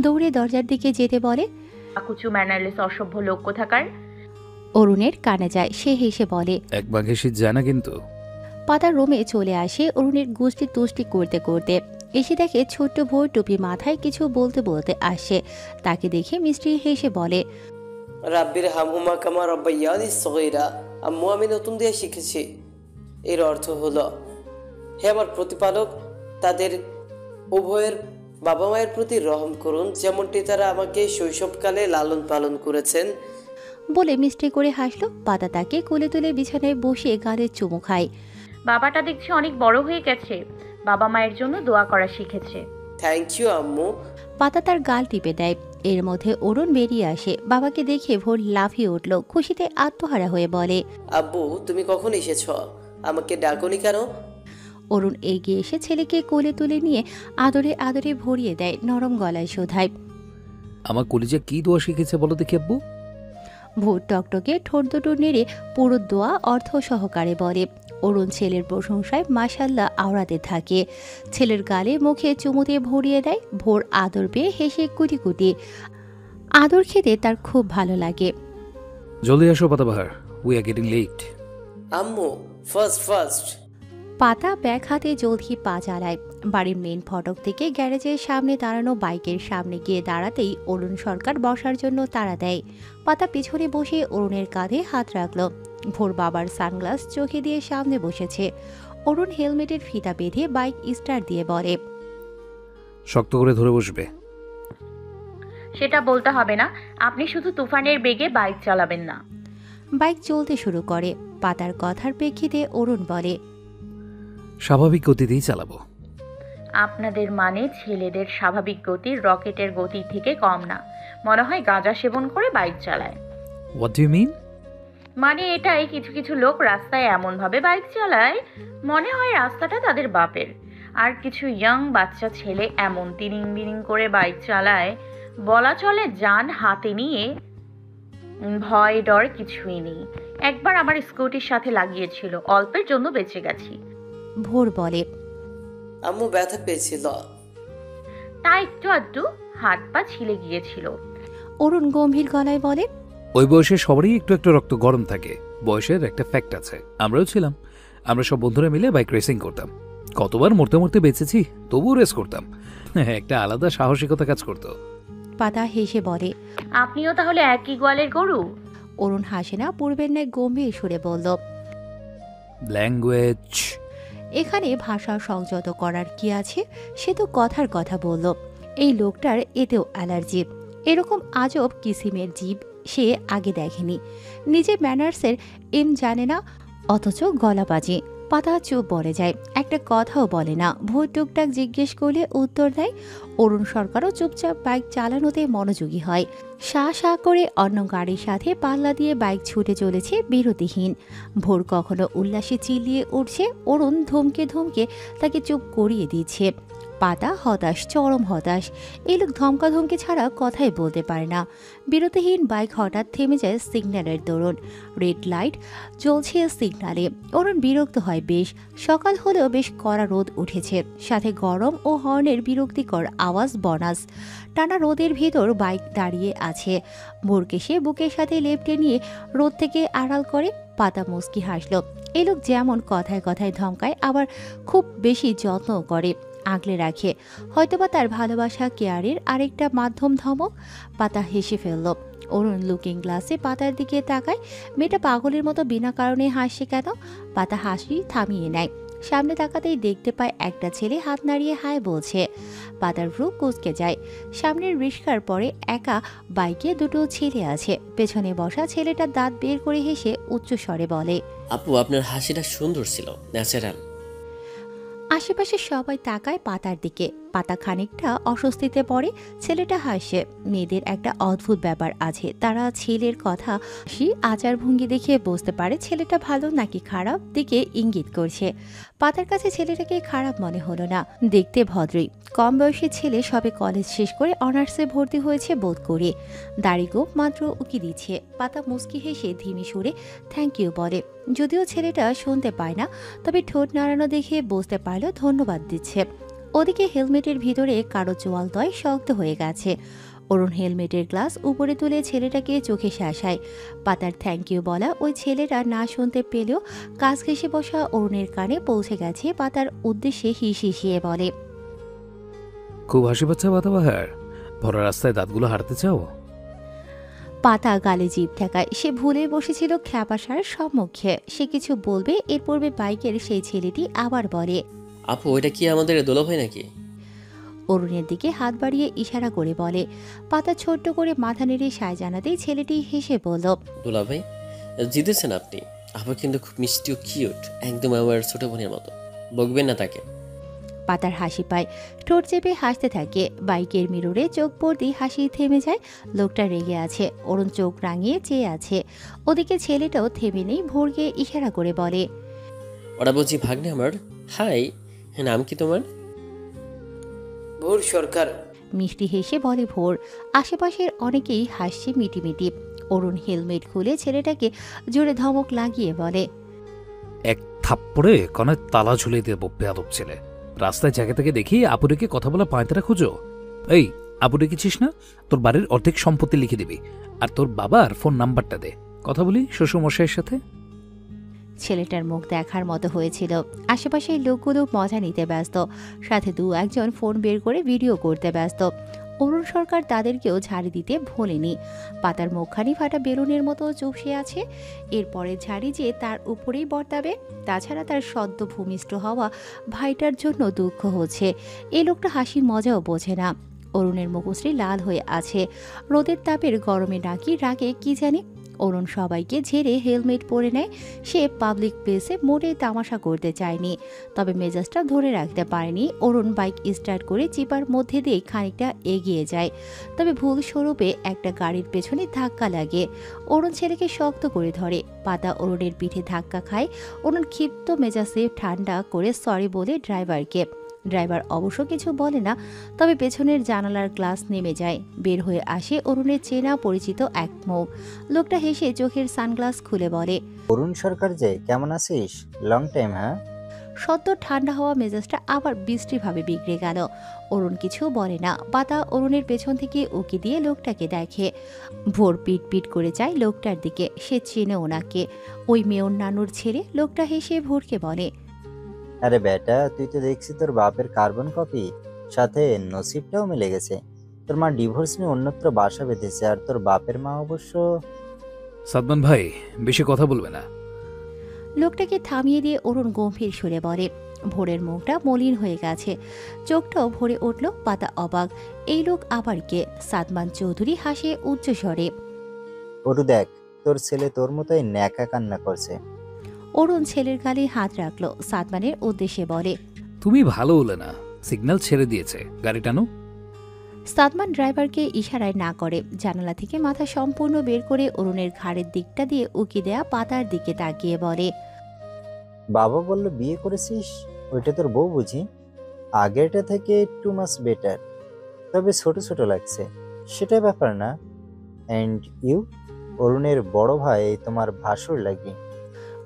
দৌড়ে দরজার দিকে যেতে বলে, কুচু ম্যানারলেস অসভ্য লোক কোথাকার। অরুণের কানে যায়, সে হেসে বলে, এক বাঘে শীত যায় না কিন্তু। পাতার রুমে চলে আসে অরুণের গোষ্ঠী তুষ্টি করতে করতে। এসে দেখে ছোট্ট ভোর টুপি মাথায় কিছু বলতে বলতে আসে। তাকে দেখে মিষ্টি হেসে বলে, রাব্বির হামহুমা কামা রব্বাইয়ানি সগীরা। আম্মু, আমি নতুন দিয়ে শিখেছি। এর অর্থ হলো, হে আমার প্রতিপালক, তাদের উভয়ের বাবা মায়ের প্রতি রহম করুন, যেমনটি তারা আমাকে শৈশবকালে লালন পালন করেছেন। বলে মিষ্টি করে হাসলো। পাতা তাকে কোলে তুলে বিছানায় বসিয়ে গালের চুমু খায়। বাবাটা দেখছি অনেক বড় হয়ে গেছে, বাবা মায়ের জন্য দোয়া করা শিখেছে। থ্যাংক ইউ আম্মু। পাতা তার গাল টিপে দেয়। এর মধ্যে অরুণ বেরিয়ে আসে। বাবাকে দেখে ভোর লাফিয়ে উঠল, খুশিতে আত্মহারা হয়ে বলে, আব্বু, তুমি কখন এসেছ? আমাকে ডাকনি কেন? অরুণ এগিয়ে এসে ছেলেকে কোলে তুলে নিয়ে আদরে আদরে ভরিয়ে দেয়, নরম গলায় শোধায়, আমার কলিজা কি দোয়া শিখেছে বলো দেখি আব্বু। ভোর টকটকে ঠোঁট দুটো নেড়ে পুরো দোয়া অর্থ সহকারে বলে। অরুণ ছেলের প্রশংসায় মাশাল্লাহ আওড়াতে থাকে। ছেলের গালে মুখে চুমুতে ভরিয়ে দেয়। ভোর আদর পেয়ে হেসে কুটি কুটি। আদর খেতে তার খুব ভালো লাগে। জলদি আসো পাতাবাহার, উই আর গেটিং লেট। আম্মু, ফার্স্ট। পাতা ব্যাগ হাতে জলদি পা চালায়। বাড়ির মেন ফটক থেকে গ্যারেজের সামনে দাঁড়ানো বাইকের সামনে গিয়ে দাঁড়াতেই অরুণ সরকার বসার জন্য তাড়া দেয়। পাতা পিছনে বসে অরুণের কাঁধে হাত রাখল। ভোর বাবার সানগ্লাস চোখে দিয়ে সামনে বসেছে। অরুণ হেলমেটের ফিতা বেঁধে বাইক স্টার্ট দিয়ে বলে, শক্ত করে ধরে বসবে। সেটা বলতে হবে না, আপনি শুধু তুফানের বেগে বাইক চালাবেন না। বাইক চলতে শুরু করে। পাতার কথার প্রেক্ষিতে অরুণ বলে, স্বাভাবিক গতিতেই চালাবো। আপনাদের মানে ছেলেদের স্বাভাবিক গতি রকেটের গতি থেকে কম না। মনে হয় গাঁজা সেবন করে বাইক চালায়। What do you mean? মানে এটাই, কিছু কিছু লোক রাস্তায় এমনভাবে বাইক চালায় মনে হয় রাস্তাটা তাদের বাপের। আর কিছু ইয়াং বাচ্চা ছেলে এমন তিরিং বিরিং করে বাইক চালায়, বলা চলে যান হাতে নিয়ে। ভয় ডর কিছুই নেই। একবার আমার স্কুটির সাথে লাগিয়েছিল, অল্পের জন্য বেঁচে গেছি। ভোর বলে, আম্মু ব্যথা পেয়েছিল। তা একটু আধটু, হাত পা ছিলে গিয়েছিল। অরুণ গম্ভীর গলায় বলে, ওই বয়সে সবারই একটু একটু রক্ত গরম থাকে, বয়সের একটা ফ্যাক্ট আছে। আমরাও ছিলাম। আমরা সব বন্ধুরা মিলে বাইক রেসিং করতাম। কতবার মরতে মরতে বেঁচেছি, তবুও রেস করতাম। একটা আলাদা সাহসিকতা কাজ করতো। পাতা হেসে বলে, আপনিও তাহলে একই গোয়ালের গরু? অরুণ হাসে না, পূর্বের ন্যায় গম্ভীর সুরে বলল, ল্যাঙ্গুয়েজ। এখানে ভাষা সংযত করার কি আছে? সে তো কথার কথা বলল। এই লোকটার এতেও অ্যালার্জি। এরকম আজব কিসিমের জীব সে আগে দেখেনি। নিজে ম্যানার্সের জানে না, অথচ গলাবাজি। পাতা চুপ পড়ে যায়, একটা কথাও বলে না। ভোর টুকটাক জিজ্ঞেস করলে উত্তর দেয়। অরুণ সরকারও চুপচাপ বাইক চালানোতে মনোযোগী হয়। শা করে অন্য গাড়ির সাথে পাল্লা দিয়ে বাইক ছুটে চলেছে বিরতিহীন। ভোর কখনো উল্লাসে চিল্লিয়ে উঠছে, অরুণ ধমকে ধমকে তাকে চুপ করিয়ে দিচ্ছে। পাতা হতাশ, চরম হতাশ। এই লোক ধমকাধমকি ছাড়া কথাই বলতে পারে না। বিরতিহীন বাইক হঠাৎ থেমে যায় সিগন্যালের দরুন। রেড লাইট জ্বলছে সিগন্যালে। অরুণ বিরক্ত হয় বেশ। সকাল হলেও বেশ কড়া রোদ উঠেছে, সাথে গরম ও হর্নের বিরক্তিকর আওয়াজ বনাস। টানা রোদের ভিতর বাইক দাঁড়িয়ে আছে। ভোরকে সে বুকের সাথে লেপ্টে নিয়ে রোদ থেকে আড়াল করে। পাতা মুচকি হাসল। এই লোক যেমন কথায় কথায় ধমকায়, আবার খুব বেশি যত্ন করে, আগলে রাখে। হয়তোবা তার ভালোবাসা কেয়ারের আরেকটা মাধ্যম ধমক। পাতা হেসে ফেলল। অরুণ লুকিং গ্লাসে পাতার দিকে তাকায়। মেয়েটা পাগলের মতো বিনা কারণে হাসে কেন? পাতা হাসি থামিয়ে নেয়। সামনে তাকাতেই দেখতে পায় একটা ছেলে হাত নাড়িয়ে হাই বলছে। পাতার ভ্রু কুঁচকে যায়। সামনের রিস্কার পরে একা বাইকে দুটো ছেলে আছে। পেছনে বসা ছেলেটা দাঁত বের করে হেসে উচ্চ স্বরে বলে, আপু আপনার হাসিটা সুন্দর ছিল, ন্যাচারাল। আশেপাশে সবাই তাকায় পাতার দিকে। পাতা খানিকটা অস্বস্তিতে পড়ে। ছেলেটা হাসে। মেয়েদের একটা অদ্ভুত ব্যাপার আছে, তারা ছেলের কথা আচার ভঙ্গি দেখে বুঝতে পারে ছেলেটা ভালো নাকি খারাপ দিকে ইঙ্গিত করছে। পাতার কাছে ছেলেটাকে খারাপ মনে হলো না, দেখতে ভদ্রই। কম বয়সী ছেলে, সবে কলেজ শেষ করে অনার্সে ভর্তি হয়েছে বোধ করে। দাড়ি গোঁফ মাত্র উকি দিচ্ছে। পাতা মুচকি হেসে ধিমি সুরে থ্যাংক ইউ বলে। যদিও ছেলেটা শুনতে পায় না, তবে ঠোঁট নাড়ানো দেখে বুঝতে পারল ধন্যবাদ দিচ্ছে। ওদিকে হেলমেটের ভিতরে কারো চোয়ালদয় শক্ত হয়ে গেছে। অরুণ হেলমেটের গ্লাস উপরে তুলে ছেলেটাকে চোখে শাসায়। পাতার থ্যাংক ইউ বলা ওই ছেলেরা না শুনতে পেলেও কাজ ঘেঁষে বসা অরুণের কানে পৌঁছে গেছে। পাতার উদ্দেশ্যে হিসিয়ে বলে, খুব হাসি পাচ্ছে পাতাবাহার, ভরা রাস্তায় দাঁতগুলো হারতে চাও? পাতা গালে জিভ ঠেকায়। সে ভুলে বসেছিল খ্যাপাসার সম্মুখে। সে কিছু বলবে, এর পূর্বে বাইকের সেই ছেলেটি আবার বলে, আপু ওইটা কি আমাদের দোলাভাই নাকি? অরুণের দিকে হাত বাড়িয়ে ইশারা করে বলে। পাতা ছোট্ট করে মাথা নেড়ে সায় জানাতেই ছেলেটি হেসে বলল, দোলাভাই জিতেছেন আপনি। আপু কিন্তু খুব মিষ্টি ও কিউট, একদম আমার ছোট বোনের মতো। বকবেন না তাকে। পাতার হাসি পায়, ঠোঁট চেপে হাসতে থাকে। বাইকের মিররে চোখ পড়তেই হাসি থেমে যায়। লোকটা রেগে আছে। অরুণ চোখ রাঙিয়ে চেয়ে আছে। ওদিকে ছেলেটাও থেমে নেই, ভোরকে ইশারা করে বলে, ওরা বলছি ভাগ্নে আমার। হাই, নাম কি তোমার? ভোর সরকার। মিষ্টি হেসে বলে ভোর। আশেপাশের অনেকেই হাসছে মিটিমিটি। অরুণ হেলমেট খুলে ছেলেটাকে জোরে ধমক লাগিয়ে বলে, এক থাপ্পড়ে কনায় তালা ঝুলিয়ে দেবো বেয়াদব ছেলে। রাস্তায় জায়গা থেকে দেখি আপুরেকে কথা বলা পায়তারা খুঁজো। এই আপু ডেকেছিস না? তোর বাড়ির অর্ধেক সম্পত্তি লিখে দিবি, আর তোর বাবার ফোন নাম্বারটা দে, কথা বলি শ্বশুরমশাইয়ের সাথে। ছেলেটার মুখ দেখার মতো হয়েছিল। আশেপাশের লোকগুলো মজা নিতে ব্যস্ত, সাথে দু একজন ফোন বের করে ভিডিও করতে ব্যস্ত। অরুণ সরকার তাদেরকেও ঝাড়ি দিতে ভোলেনি। পাতার মুখখানি ফাটা বেলুনের মতো চুপসে আছে। এরপরে ঝাড়ি যে তার উপরেই বর্তাবে। তাছাড়া তার সদ্য ভূমিষ্ঠ হওয়া ভাইটার জন্য দুঃখ হচ্ছে। এই লোকটা হাসির মজাও বোঝে না। অরুণের মুখশ্রী লাল হয়ে আছে। রোদের তাপের গরমে নাকি রাগে কি জানি। অরুণ সবাইকে ঝেড়ে হেলমেট পরে নেয়। সে পাবলিক প্লেসে মোটেই তামাশা করতে চায়নি, তবে মেজাজটা ধরে রাখতে পারেনি। অরুণ বাইক স্টার্ট করে চিপার মধ্যে দিয়ে খানিকটা এগিয়ে যায়, তবে ভুল স্বরূপে একটা গাড়ির পেছনে ধাক্কা লাগে। অরুণ ছেলেকে শক্ত করে ধরে। পাতা অরুণের পিঠে ধাক্কা খায়। অরুণ ক্ষিপ্ত মেজাজে ঠান্ডা করে সরি বলে ড্রাইভারকে। ড্রাইভার অবশ্য কিছু বলে না, তবে পেছনের জানালার গ্লাস নেমে যায়। বের হয়ে আসে অরুণের চেনা পরিচিত এক মুখ। লোকটা হেসে চোখের সানগ্লাস খুলে বলে, অরুণ সরকার যে, কেমন আছিস? Long time. হ্যাঁ, সদ্য ঠান্ডা হওয়া মেজাজটা আবার বৃষ্টিভাবে বিগড়ে গেল। অরুণ কিছু বলে না। পাতা অরুণের পেছন থেকে উকি দিয়ে লোকটাকে দেখে। ভোর পিট পিট করে যায় লোকটার দিকে। সে চেনে ওনাকে, ওই মেয়র নানুর ছেলে। লোকটা হেসে ভোরকে বলে, আরে বেটা, তুই তো দেখছি তোর বাপের কার্বন কপি, সাথে নসিবটাও মিলে গেছে। তোর মা ডিভোর্স নিয়ে অন্যত্র বাসা বেঁধেছে, আর তোর বাপের মা অবশ্য। সাদমান ভাই, বেশি কথা বলবে না। লোকটাকে থামিয়ে দিয়ে অরুণ গম্ভীর সুরে বলে। ভোরের মুখটা মলিন হয়ে গেছে, চোখটাও ভরে উঠল। পাতা অবাক, এই লোক আবার কে? সাদমান চৌধুরী হাসে উচ্চ স্বরে, ওরু দেখ, তোর ছেলে তোর মতোই ন্যাকা কান্না করছে। অরুণ ছেলের গালে হাত রাখলো। সাদমানের উদ্দেশ্যে বলে, তুমি ভালো হলে না, সিগন্যাল ছেড়ে দিয়েছে, গাড়ি টানো। সাদমান ড্রাইভারকে ইশারায় না করে। জানালা থেকে মাথা সম্পূর্ণ বের করে অরুণের ঘাড়ের দিকটা দিয়ে উকি দেয়া পাতার দিকে তাকিয়ে বলে, বাবা বলল বিয়ে করেছিস, ওইটা তোর বউ বুঝি? আগেরটা থেকে টু মাস বেটার, তবে ছোট ছোট লাগছে, সেটা ব্যাপার না। অ্যান্ড ইউ, অরুণের বড় ভাই তোমার ভাসুর লাগি।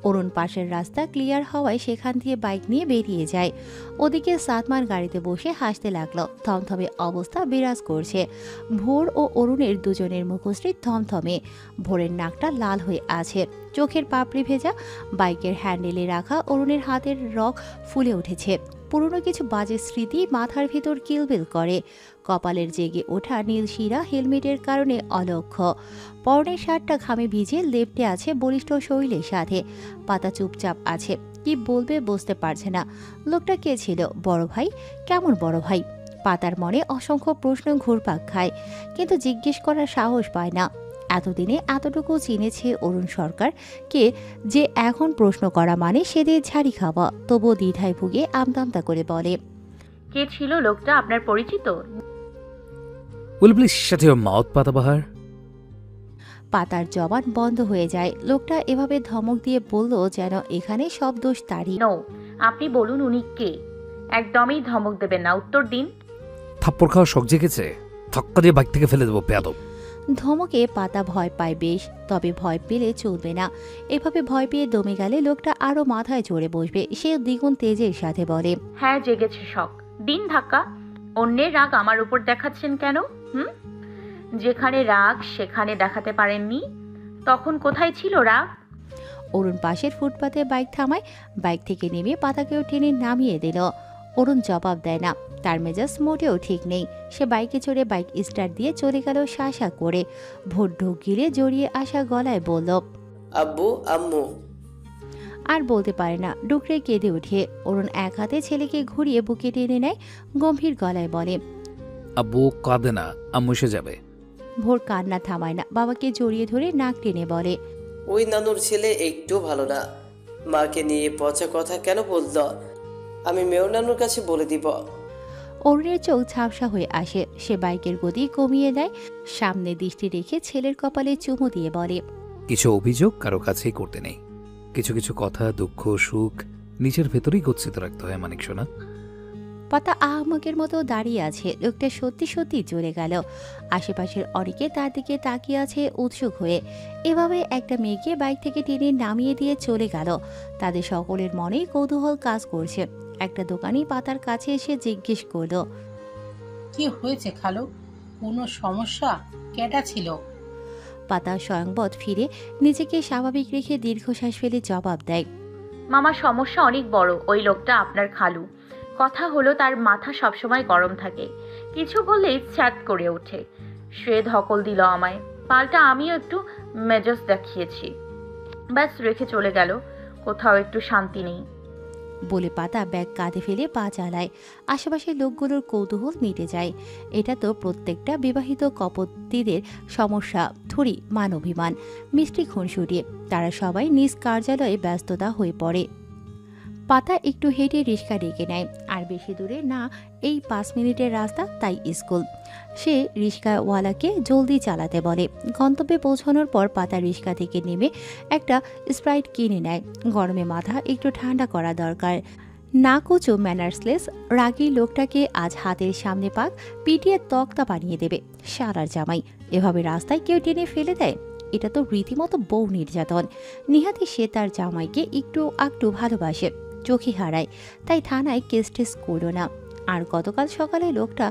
অরুণ পাশের রাস্তা ক্লিয়ার হওয়ায় সেখান দিয়ে বাইক নিয়ে বেরিয়ে যায়। ওদিকে সাদমান গাড়িতে বসে হাসতে লাগলো। থমথমে অবস্থা বিরাজ করছে। ভোর ও অরুণের দুজনের মুখশ্রী থমথমে। ভোরের নাকটা লাল হয়ে আছে, চোখের পাপড়ি ভেজা। বাইকের হ্যান্ডেলে রাখা অরুণের হাতের রগ ফুলে উঠেছে। পুরনো কিছু বাজে স্মৃতি মাথার ভিতর কিলবিল করে। কপালের জেগে ওঠা নীল শিরা হেলমেটের কারণে অলক্ষ্য। পরনের শার্টটা ঘামে ভিজে লেপ্টে আছে বলিষ্ঠ শরীরের সাথে। পাতা চুপচাপ আছে, কি বলবে বুঝতে পারছে না। লোকটা কে ছিল? বড় ভাই? কেমন বড় ভাই? পাতার মনে অসংখ্য প্রশ্ন ঘুরপাক খায়, কিন্তু জিজ্ঞেস করার সাহস পায় না। এতদিনে এতটুকু চিনেছে অরুণ সরকার কে, যে এখন প্রশ্ন করা মানে সেদের ঝাড়ি খাওয়া। তবুও দ্বিধায় ভুগে আমতামতা করে বলে, কে ছিল লোকটা? আপনার পরিচিত? Will please shut your mouth পাতাবাহার। পাতার জবান বন্ধ হয়ে যায়। লোকটা এভাবে ধমক দিয়ে বলল যেন এখানে সব দোষ তারই। নো, আপনি বলুন উনি কে। একদমই ধমক দেবেন না, উত্তর দিন। থাপ্পড় খাওয়ার শখ জেগেছে? ধাক্কা দিয়ে বাইক থেকে ফেলে দেবো বেয়াদব। ধমকে পাতা ভয় পায় বেশ, তবে ভয় পেলে চলবে না। এভাবে ভয় পেয়ে দমে গেলে লোকটা আরো মাথায় চড়ে বসবে। সে দ্বিগুণ তেজের সাথে বলে, হ্যাঁ জেগেছে শখ, দিন ধাক্কা। অন্যের রাগ আমার উপর দেখাচ্ছেন কেন? যেখানে রাগ সেখানে দেখাতে পারেননি, তখন কোথায় ছিল রাগ? অরুণ পাশের ফুটপাতে বাইক থামায়। বাইক থেকে নেমে পাতাকেও টেনে নামিয়ে দিল। অরুণ জবাব দেয় না। তার মেজাজ মোটেও ঠিক নেই। সে বাইকে চড়ে বাইক স্টার্ট দিয়ে চলে গেল শাসা করে। ভোর ঢোক গিলে জড়িয়ে আসা গলায় বলল, আব্বু আম্মু। আর বলতে পারে না, ডুকরে কেঁদে উঠে। অরুণ এক হাতে ছেলেকে ঘুরিয়ে বুকে টেনে নেয়, গম্ভীর গলায় বলে, আব্বু কাঁদে না, আম্মু এসে যাবে। ভোর কান্না থামায় না, বাবাকে জড়িয়ে ধরে নাক টেনে বলে, ওই নানুর ছেলে একটু ভালো না। মাকে নিয়ে পচা কথা কেন বলল? আমি মেয়র নানুর কাছে বলে দিব। অরুণের চোখ ঝাপসা হয়ে আসে। সে বাইকের গতি কমিয়ে দেয়, সামনে দৃষ্টি রেখে ছেলের কপালে চুমু দিয়ে বলে, কিছু অভিযোগ কারো কাছেই করতে নেই। কিছু কিছু কথা, দুঃখ সুখ নিজের ভেতরেই গচ্ছিত রাখতে হয় মানিক সোনা। পাতা আহমকের মতো দাঁড়িয়ে আছে। লোকটা সত্যি সত্যি চলে গেল। আশেপাশের অনেকে তার দিকে তাকিয়ে আছে উৎসুক হয়ে। এভাবে একটা মেয়েকে বাইক থেকে টেনে নামিয়ে দিয়ে চলে গেল। তাদের সকলের মনেই কৌতূহল কাজ করছে। একটা দোকানি পাতার কাছে এসে জিজ্ঞেস করল, কি হয়েছে খালু? কোনো সমস্যা? কেটা ছিল? পাতা স্বয়ংবৎ ফিরে নিজেকে স্বাভাবিক রেখে দীর্ঘশ্বাস ফেলে জবাব দেয়, মামা, সমস্যা অনেক বড়। ওই লোকটা আপনার খালু। কথা হলো তার মাথা সবসময় গরম থাকে, কিছু বললেই ছ্যাদ করে ওঠে। সে ধকল দিল আমায়, পাল্টা আমিও একটু মেজাজ দেখিয়েছি, ব্যাস রেখে চলে গেল। কোথাও একটু শান্তি নেই। বলে পাতা ব্যাগ কাঁধে ফেলে পা চালায়। আশেপাশের লোকগুলোর কৌতূহল মিটে যায়। এটা তো প্রত্যেকটা বিবাহিত কপতিদের সমস্যা। থুরি মান অভিমান, মিষ্টি খুনসুটি, তারা সবাই নিজ কার্যালয়ে ব্যস্ততা হয়ে পড়ে। পাতা একটু হেঁটে রিক্সা ডেকে নেয়। আর বেশি দূরে না, এই 5 মিনিটের রাস্তা, তাই স্কুল। সে রিক্সাওয়ালাকে জলদি চালাতে বলে। গন্তব্যে পৌঁছানোর পর পাতা রিক্সা থেকে নেমে একটা স্প্রাইট কিনে নেয়। গরমে মাথা একটু ঠান্ডা করা দরকার। না কুচো ম্যানার্সলেস রাগী লোকটাকে আজ হাতের সামনে পাক পিটিয়ে তক্তা বানিয়ে দেবে। সারার জামাই এভাবে রাস্তায় কেউ টেনে ফেলে দেয়? এটা তো রীতিমতো বউ নির্যাতন। নিহাতি সে তার জামাইকে একটু একটু ভালোবাসে, চোখে হারায়, তাই থানায় কেস টেস করল না। আর গতকাল সকালে লোকটা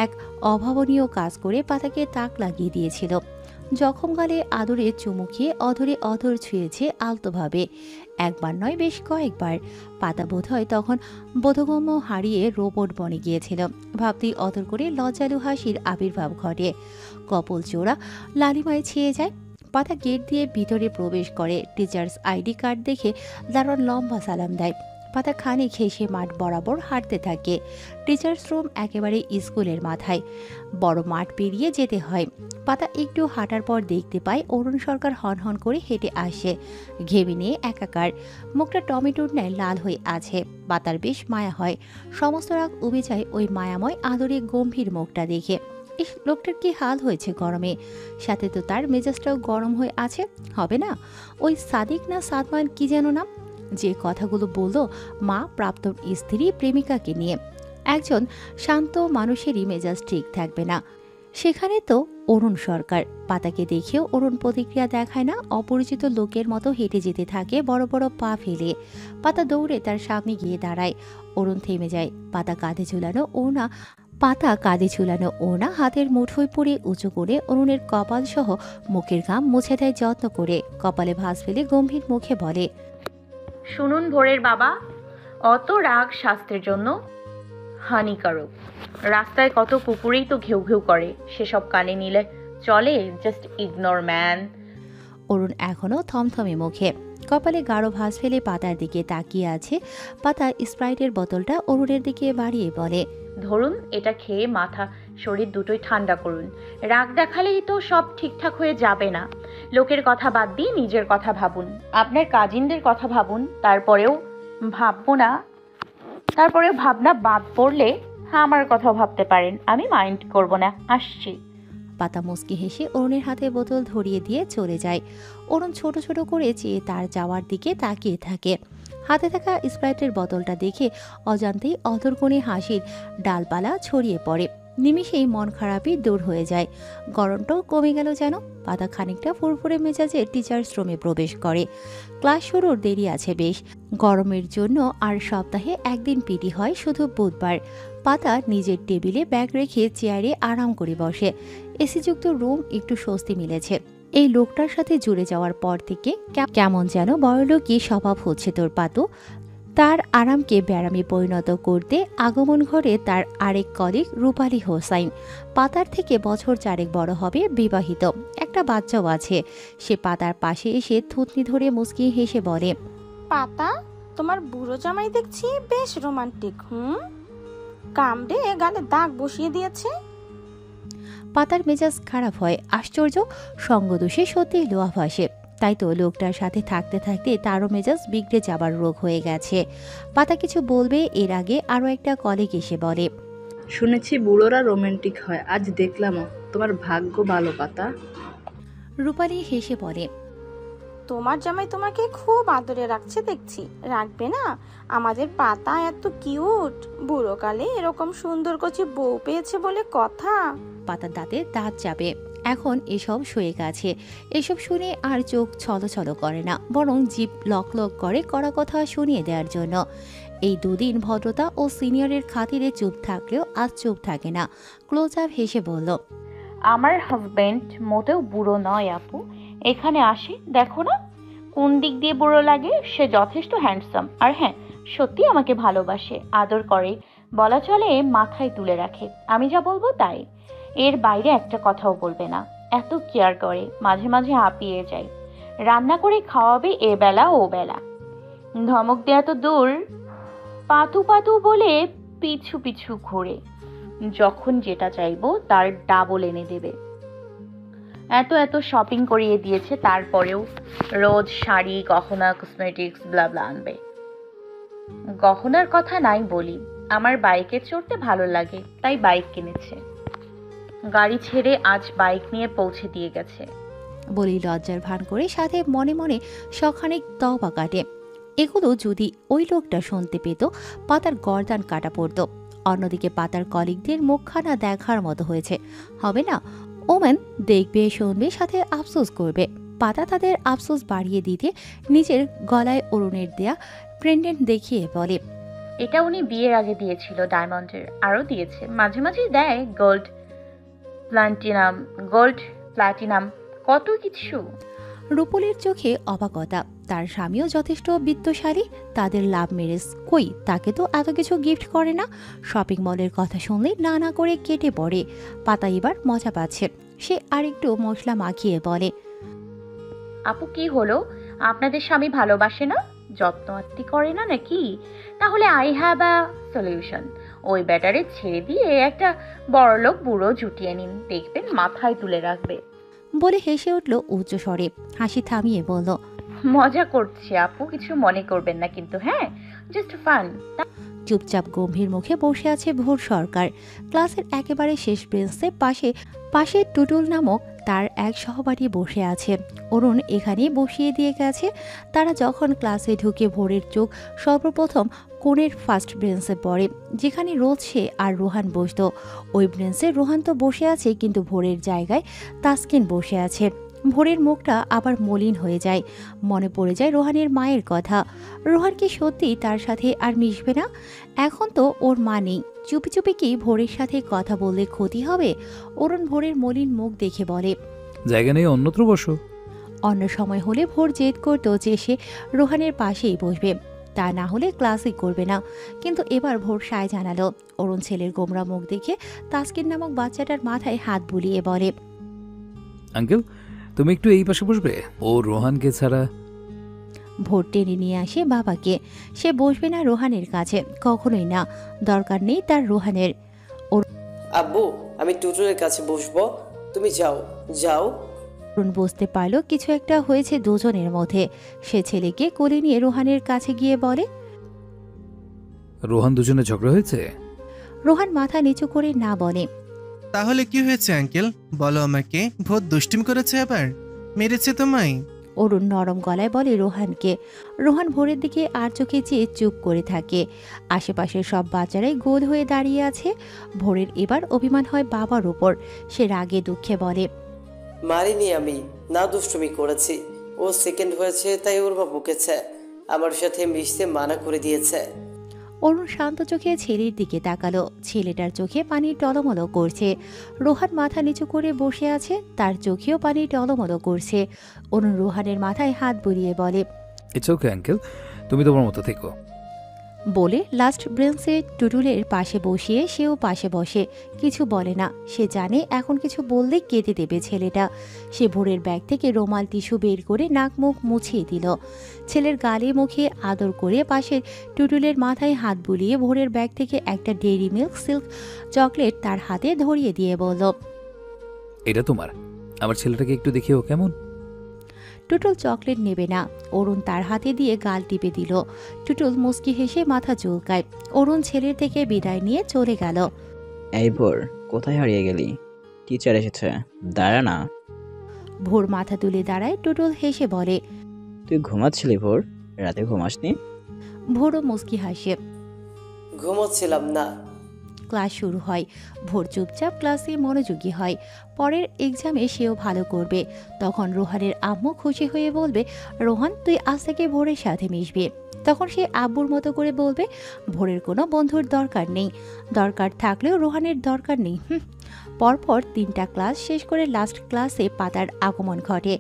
এক অভাবনীয় কাজ করে পাতাকে তাক লাগিয়ে দিয়েছিল। জখম গালে আদরে চুমু খেয়ে অধরে অধর ছুঁয়েছে আলতোভাবে। একবার নয়, বেশ কয়েকবার। পাতা বোধ হয় তখন বোধগম্য হারিয়ে রোবট বনে গিয়েছিল। ভাবতেই অধর করে লজ্জালু হাসির আবির্ভাব ঘটে। কপল চোরা লালিমায় ছেয়ে যায়। পাতা গেট দিয়ে ভিতরে প্রবেশ করে। টিচার্স আইডি কার্ড দেখে দারোয়ান লম্বা সালাম দেয়। পাতা খানিক হেসে মাঠ বরাবর হাঁটতে থাকে। টিচার্স রুম একেবারে স্কুলের মাথায়। বড় মাঠ পেরিয়ে যেতে হয়। পাতা একটু হাঁটার পর দেখতে পায় অরুণ সরকার হনহন করে হেঁটে আসে, ঘেমে নিয়ে একাকার। মুখটা টমেটোর ন্যায় লাল হয়ে আছে। পাতার বেশ মায়া হয়। সমস্ত রাগ উবে যায় ওই মায়াময় আদরে গম্ভীর মুখটা দেখে। এই লোকটার কি হাল হয়েছে গরমে, সাথে তো তার মেজাজটাও গরম হয়ে আছে। হবে না ওই সাদিক না সাদমান কি যেন নাম, যে কথাগুলো বলল মা প্রাপ্ত স্ত্রী প্রেমিকাকে নিয়ে। একজন শান্ত মানুষেরই মেজাজ ঠিক থাকবে না, সেখানে তো অরুণ সরকার। পাতাকে দেখেও অরুণ প্রতিক্রিয়া দেখায় না। অপরিচিত লোকের মতো হেঁটে যেতে থাকে বড় বড় পা ফেলে। পাতা দৌড়ে তার সামনে গিয়ে দাঁড়ায়। অরুণ থেমে যায়। পাতা কাঁধে ঝুলানো ওনা হাতের মুঠোয় পড়ে উঁচু করে অরুণের কপাল সহ মুখের ঘাম মুছে দেয় যত্ন করে। কপালে ভাঁজ ফেলে গম্ভীর মুখে বলে, শুনুন ভোরের বাবা, অত রাগ স্বাস্থ্যের জন্য হানিকারক। রাস্তায় কত কুকুরেই তো ঘেউ ঘেউ করে, সেসব কানে নিলে চলে? Just ignore man. অরুণ এখনো থমথমে মুখে। কপালে গাঢ় ভাঁজ ফেলে পাতার দিকে তাকিয়ে আছে। পাতা স্প্রাইটের বোতলটা অরুণের দিকে বাড়িয়ে বলে, ধরুন, এটা খেয়ে মাথা শরীর দুটোই ঠান্ডা করুন। রাগ দেখালেই তো সব ঠিকঠাক হয়ে যাবে না। লোকের কথা বাদ দিয়ে নিজের কথা ভাবুন, আপনার কাজিনদের কথা ভাবুন। তারপরেও ভাবনা বাদ পড়লে আমার কথা ভাবতে পারেন, আমি মাইন্ড করব না। আসছি। পাতা মুচকি হেসে অরুণের হাতে বোতল ধরিয়ে দিয়ে চলে যায়। অরুণ ছোট ছোট করে চেয়ে তার যাওয়ার দিকে তাকিয়ে থাকে। হাতে থাকা স্প্রাইটের বোতলটা দেখে অজান্তেই অধরকণে হাসির ডালপালা ছড়িয়ে পড়ে। নিমিষেই মন খারাপই দূর হয়ে যায়, গরমটাও কমে গেল যেন। পাতা খানিকটা ফুরফুরে মেজাজে টিচার্স রুমে প্রবেশ করে। ক্লাস শুরুর দেরি আছে বেশ। গরমের জন্য আর সপ্তাহে একদিন পিটি হয়, শুধু বুধবার। পাতা নিজের টেবিলে ব্যাগ রেখে চেয়ারে আরাম করে বসে। এসিযুক্ত রুম, একটু স্বস্তি মিলেছে। এই লোকটার সাথে জুড়ে যাওয়ার পর থেকে কেমন যেন বড়লোকই স্বভাব হচ্ছে তোর পাতু। তার আরামকে ব্যারামে পরিণত করতে আগমন ঘটে তার আরেক কলিগ রূপালী হোসাইন। পাতার থেকে বছর 4 বড় হবে, বিবাহিত, একটা বাচ্চাও আছে। সে পাতার পাশে এসে থুতনি ধরে মুচকি হেসে বলে, পাতা, তোমার বুড়ো জামাই দেখছি বেশ রোমান্টিক। কামড়ে গালে দাগ বসিয়ে দিয়েছে। পাতার মেজাজ খারাপ হয়। আশ্চর্য, সঙ্গদোষে সত্যি লোহা ভাসে। তাই তো লোকটার সাথে থাকতে থাকতে তারও মেজাজ বিগড়ে যাবার রোগ হয়ে গেছে। পাতা কিছু বলবে এর আগে আরও একটা কলিগ এসে বলে, শুনেছি বুড়োরা রোমান্টিক হয়, আজ দেখলাম। তোমার ভাগ্য ভালো পাতা। রূপালী হেসে বলে, তোমার জামাই তোমাকে খুব আদরে রাখছে দেখছি। রাখবে না? আমাদের পাতা এত কিউট, বুড়োকালে এরকম সুন্দর কচি বউ পেয়েছে বলে কথা। পাতার দাঁতে দাঁত চাপে। এখন এসব সয়ে গেছে। এসব শুনে আর চোখ ছলছল করে না, বরং জিভ লক লক করে কড়া কথা শুনিয়ে দেওয়ার জন্য। এই দুদিন ভদ্রতা ও সিনিয়রের খাতিরে চুপ থাকলেও আজ চুপ থাকে না। ক্লোজ আপ হেসে বলল, আমার হাজবেন্ড মোটেও বুড়ো নয় আপু। এখানে আসে, দেখো না কোন দিক দিয়ে বুড়ো লাগে। সে যথেষ্ট হ্যান্ডসাম, আর হ্যাঁ, সত্যি আমাকে ভালোবাসে, আদর করে, বলা চলে মাথায় তুলে রাখে। আমি যা বলবো তাই, এর বাইরে একটা কথাও বলবে না। এত কেয়ার করে, মাঝে মাঝে হাঁপিয়ে যায়। রান্না করে খাওয়াবে এ বেলা ও বেলা। ধমক দেয়া তো দূর, পাতু পাতু বলে পিছু পিছু ঘুরে। যখন যেটা চাইবো তার ডাবল এনে দেবে। এত এত শপিং করিয়ে দিয়েছে, তারপরেও রোজ শাড়ি, গহনা, কসমেটিক্স ব্লাবলা আনবে। গহনার কথা নাই বলি, আমার বাইকে চড়তে ভালো লাগে, তাই বাইক কিনেছে। গাড়ি ছেড়ে আজ বাইক নিয়ে পৌঁছে দিয়ে গেছে। বলি লজ্জার ভান করে, সাথে মনে মনে শখানেক তওবা কাটে। এগুলো যদি ওই লোকটা শুনতে পেত, পাতার গর্দান কাটা পড়ত। অন্যদিকে পাতার কলিগদের মুখখানা দেখার মতো হয়েছে। হবে না, ওমেন দেখবে, শুনবে, সাথে আফসোস করবে। পাতা তাদের আফসোস বাড়িয়ে দিতে নিজের গলায় অরুণের দেয়া পেন্ডেন্ট দেখিয়ে বলে, এটা উনি বিয়ের আগে দিয়েছিল ডায়মন্ডের, আরও দিয়েছে, মাঝে মাঝে দেয় গোল্ড প্লাটিনাম, কত কিছু। রূপলীর চোখে অবাকতা। তার স্বামীও যথেষ্ট বিত্তশালী, তাদের লাভ ম্যারেজ। কই, তাকে তো এত কিছু গিফট করে না। শপিং মলের কথা শুনলে না না করে কেটে পড়ে। পাতা এবার মজা পাচ্ছে। সে আরেকটু মশলা মাখিয়ে বলে, আপু কি হলো, আপনাদের স্বামী ভালোবাসে না, যত্ন আত্তি করে না নাকি? তাহলে আই হ্যাভ আ সলিউশন। ওই ব্যাটারে ছেড়ে দিয়ে একটা বড়লোক বুড়ো জুটিয়ে নিন, দেখবেন মাথায় তুলে রাখবে। বলে হেসে উঠল উচ্চ স্বরে। হাসি থামিয়ে বলল, মজা করছি আপু, কিছু মনে করবেন না কিন্তু। হ্যাঁ, জাস্ট ফান। চুপচাপ গম্ভীর মুখে বসে আছে ভোর সরকার। ক্লাসের একেবারে শেষ বেঞ্চে পাশে টুটুল নামক তার এক সহপাঠী বসে আছে। অরুণ এখানেই বসিয়ে দিয়ে গেছে। তারা যখন ক্লাসে ঢুকে ভোরের চোখ সর্বপ্রথম কোণের ফার্স্ট বেঞ্চে পড়ে, যেখানে রোজ সে আর রোহান বসত। ওই বেঞ্চে রোহান তো বসে আছে, কিন্তু ভোরের জায়গায় তাসকিন বসে আছে। ভোরের মুখটা আবার মলিন হয়ে যায়। মনে পড়ে যায় রোহানের মায়ের কথা। রোহান কি সত্যি তার সাথে আর মিশবে না? এখন তো ওর মা নেই। চুপি চুপি কি ভোরের সাথে কথা বললে ক্ষতি হবে? অরুণ ভোরের মলিন মুখ দেখে বলে, জায়গা নেই, অন্যত্র বসো। অন্য সময় হলে ভোর জেদ করতো যে সে রোহানের পাশেই বসবে, তা না হলে ক্লাসই করবে না। কিন্তু এবার ভোর সায় জানালো। অরুণ ছেলের গোমরা মুখ দেখে তাসকিন নামক বাচ্চাটার মাথায় হাত বুলিয়ে বলে, আঙ্কেল, তুমি একটু এই পাশে বসবে, ও রোহানকে ছাড়া। ভোর টেনে নিয়ে আসে বাবাকে। সে বসবে না রোহানের কাছে, কখনোই না, দরকার নেই তার রোহানের। আব্বু আমি টুটুলের কাছে বসবো, তুমি যাও যাও। অরুণ বুঝতে পারল কিছু একটা হয়েছে দুজনের মধ্যে। সে ছেলেকে কোলে নিয়ে রোহানের কাছে গিয়ে বলে, রোহান দুজনে ঝগড়া হয়েছে? রোহান মাথা নিচু করে না বলে। তাহলে কি হয়েছে আঙ্কেল, বলো আমাকে। ভূত দুষ্টিম করেছে আবার, মেরেছে তোমায়? অরুণ নরম গলায় বলে রোহানকে। রোহান ভোরের দিকে আর চোখে চেয়ে চুপ করে থাকে। আশেপাশের সব বাচ্চারাই গোল হয়ে দাঁড়িয়ে আছে। ভোরের এবার অভিমান হয় বাবার উপর। সে রাগে দুঃখে বলে, মারিনি আমি, না দুষ্টুমি করেছি। ও সেকেন্ড হয়েছে তাই ওর মা বকেছে, আমার সাথে মিশতে মানা করে দিয়েছে। অরুণ শান্ত চোখে ছেলের দিকে তাকালো। ছেলেটার চোখে পানি টলমলো করছে। রোহান মাথা নিচু করে বসে আছে, তার চোখেও পানি টলমলো করছে। অরুণ রোহানের মাথায় হাত বুলিয়ে বলে, ইটস ওকে আঙ্কেল, তুমি তোমার মতো থেকো। বলে লাস্ট ব্রেঞ্চে টুটুলের পাশে বসিয়ে সেও পাশে বসে। কিছু বলে না, সে জানে এখন কিছু বললে কেঁদে দেবে ছেলেটা। সে ভোরের ব্যাগ থেকে রুমাল টিস্যু বের করে নাক মুখ মুছিয়ে দিল। ছেলের গালে মুখে আদর করে পাশে টুটুলের মাথায় হাত বুলিয়ে ভোরের ব্যাগ থেকে একটা ডেইরি মিল্ক সিল্ক চকলেট তার হাতে ধরিয়ে দিয়ে বলল, এটা তোমার। আমার ছেলেটাকে একটু দেখিও কেমন। টুটুল চকলেট নেবে না। অরুণ তার হাতে দিয়ে গাল টিপে দিল। টুটুল মুচকি হেসে মাথা চুলকায়। অরুণ ছেলের থেকে বিদায় নিয়ে চলে গেল। এই ভোর, কোথায় হারিয়ে গেলি? টিচার এসেছে, দাঁড়া না। ভোর মাথা তুলে দাঁড়ায়। টুটুল হেসে বলে, তুই ঘুমাচ্ছিলি ভোর? রাতে ঘুমাসনি? ভোরও মুচকি হাসে। ঘুমোচ্ছিলাম না। ক্লাস শুরু হয়। ভোর চুপচাপ ক্লাসে মনোযোগী হয়। পরের এক্সামে সেও ভালো করবে। তখন রোহানের আম্মু খুশি হয়ে বলবে, রোহান তুই আজ থেকে ভোরের সাথে মিশবি। তখন সে আব্বুর মতো করে বলবে, ভোরের কোনো বন্ধুর দরকার নেই, দরকার থাকলেও রোহানের দরকার নেই। পরপর 3টা ক্লাস শেষ করে লাস্ট ক্লাসে পাতার আগমন ঘটে।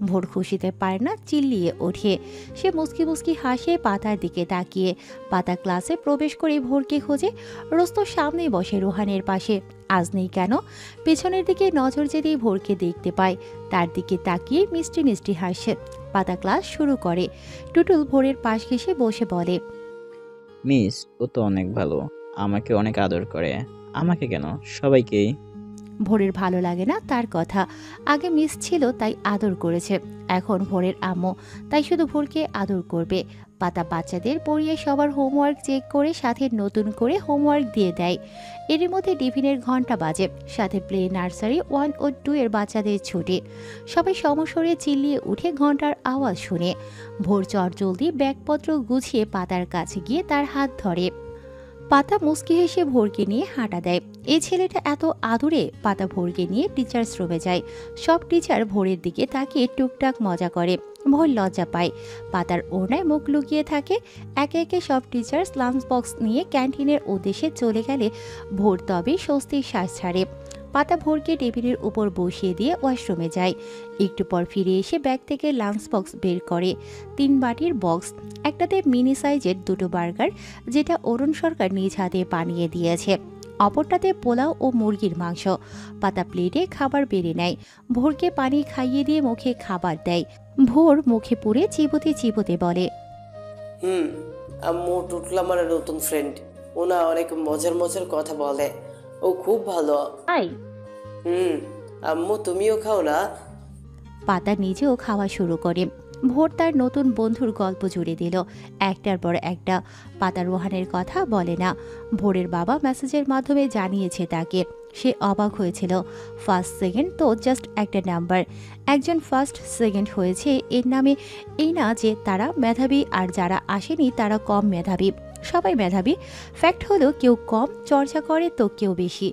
ভোর খুশিতে পারে না, চিল্লিয়ে ওঠে। সে মুচকি মুচকি হাসে পাতার দিকে তাকিয়ে। পাতা ক্লাসে প্রবেশ করে ভোরকে খোঁজে। রোজ তো সামনেই বসে রোহানের পাশে, আজ নেই কেন? পেছনের দিকে নজর যেতেই ভোরকে দেখতে পায়। তার দিকে তাকিয়ে মিষ্টি মিষ্টি হাসে। পাতা ক্লাস শুরু করে। টুটুল ভোরের পাশ ঘেঁষে বসে বলে, মিস, ও তো অনেক ভালো, আমাকে অনেক আদর করে। আমাকে কেন, সবাইকেই। ভোরের ভালো লাগে না তার কথা। আগে মিস ছিল তাই আদর করেছে, এখন ভোরের আম্মু তাই শুধু ভোরকে আদর করবে। পাতা বাচ্চাদের পড়িয়ে সবার হোমওয়ার্ক চেক করে সাথে নতুন করে হোমওয়ার্ক দিয়ে দেয়। এর মধ্যে টিফিনের ঘন্টা বাজে, সাথে প্লে নার্সারি 1 ও 2 এর বাচ্চাদের ছুটি। সবাই সমস্বরে চিল্লিয়ে উঠে ঘন্টার আওয়াজ শুনে। ভোর চটজলদি ব্যাগপত্র গুছিয়ে পাতার কাছে গিয়ে তার হাত ধরে। পাতা মুচকি হেসে ভোরকে নিয়ে হাঁটা দেয়। এই ছেলেটা এত আদুরে। পাতা ভোরকে নিয়ে টিচার্স রুমে যায়। সব টিচার ভোরের দিকে তাকিয়ে টুকটাক মজা করে। ভোর লজ্জা পায়। পাতার ওড়নায় মুখ লুকিয়ে থাকে। একে একে সব টিচার্স লাঞ্চ বক্স নিয়ে ক্যান্টিনের উদ্দেশ্যে চলে গেলে ভোর তবে স্বস্তির শ্বাস ছাড়ে। পাতা ভোরকে টেবিলের উপর বসিয়ে দিয়ে ওয়াশরুমে যায়। একটু পর ফিরে এসে ব্যাগ থেকে লাঞ্চ বক্স বের করে। 3 বাটির বক্স, একটাতে মিনি সাইজের 2টো বার্গার যেটা অরুণ সরকার নিজ হাতে বানিয়ে দিয়েছে, অপরটাতে পোলাও ও মুরগির মাংস। পাতা প্লেটে খাবার বেড়ে নেয়। ভোরকে পানি খাইয়ে দিয়ে মুখে খাবার দেয়। ভোর মুখে পুরে চিবোতে চিবোতে বলে, আম্মু টুটুল আমার নতুন ফ্রেন্ড। ওনা অনেক মজার মজার কথা বলে, ও খুব ভালো। আম্মু তুমিও খাও না? পাতা নিজেও খাওয়া শুরু করে। ভোর তার নতুন বন্ধুর গল্প জুড়ে দিল, একটার পর একটা। পাতা রোহানের কথা বলে না। ভোরের বাবা মেসেজের মাধ্যমে জানিয়েছে তাকে। সে অবাক হয়েছিল। ফার্স্ট সেকেন্ড তো জাস্ট একটা নাম্বার। একজন ফার্স্ট সেকেন্ড হয়েছে এর নামে এই না যে তারা মেধাবী আর যারা আসেনি তারা কম মেধাবী। সবাই মেধাবী। ফ্যাক্ট হলো কেউ কম চর্চা করে তো কেউ বেশি।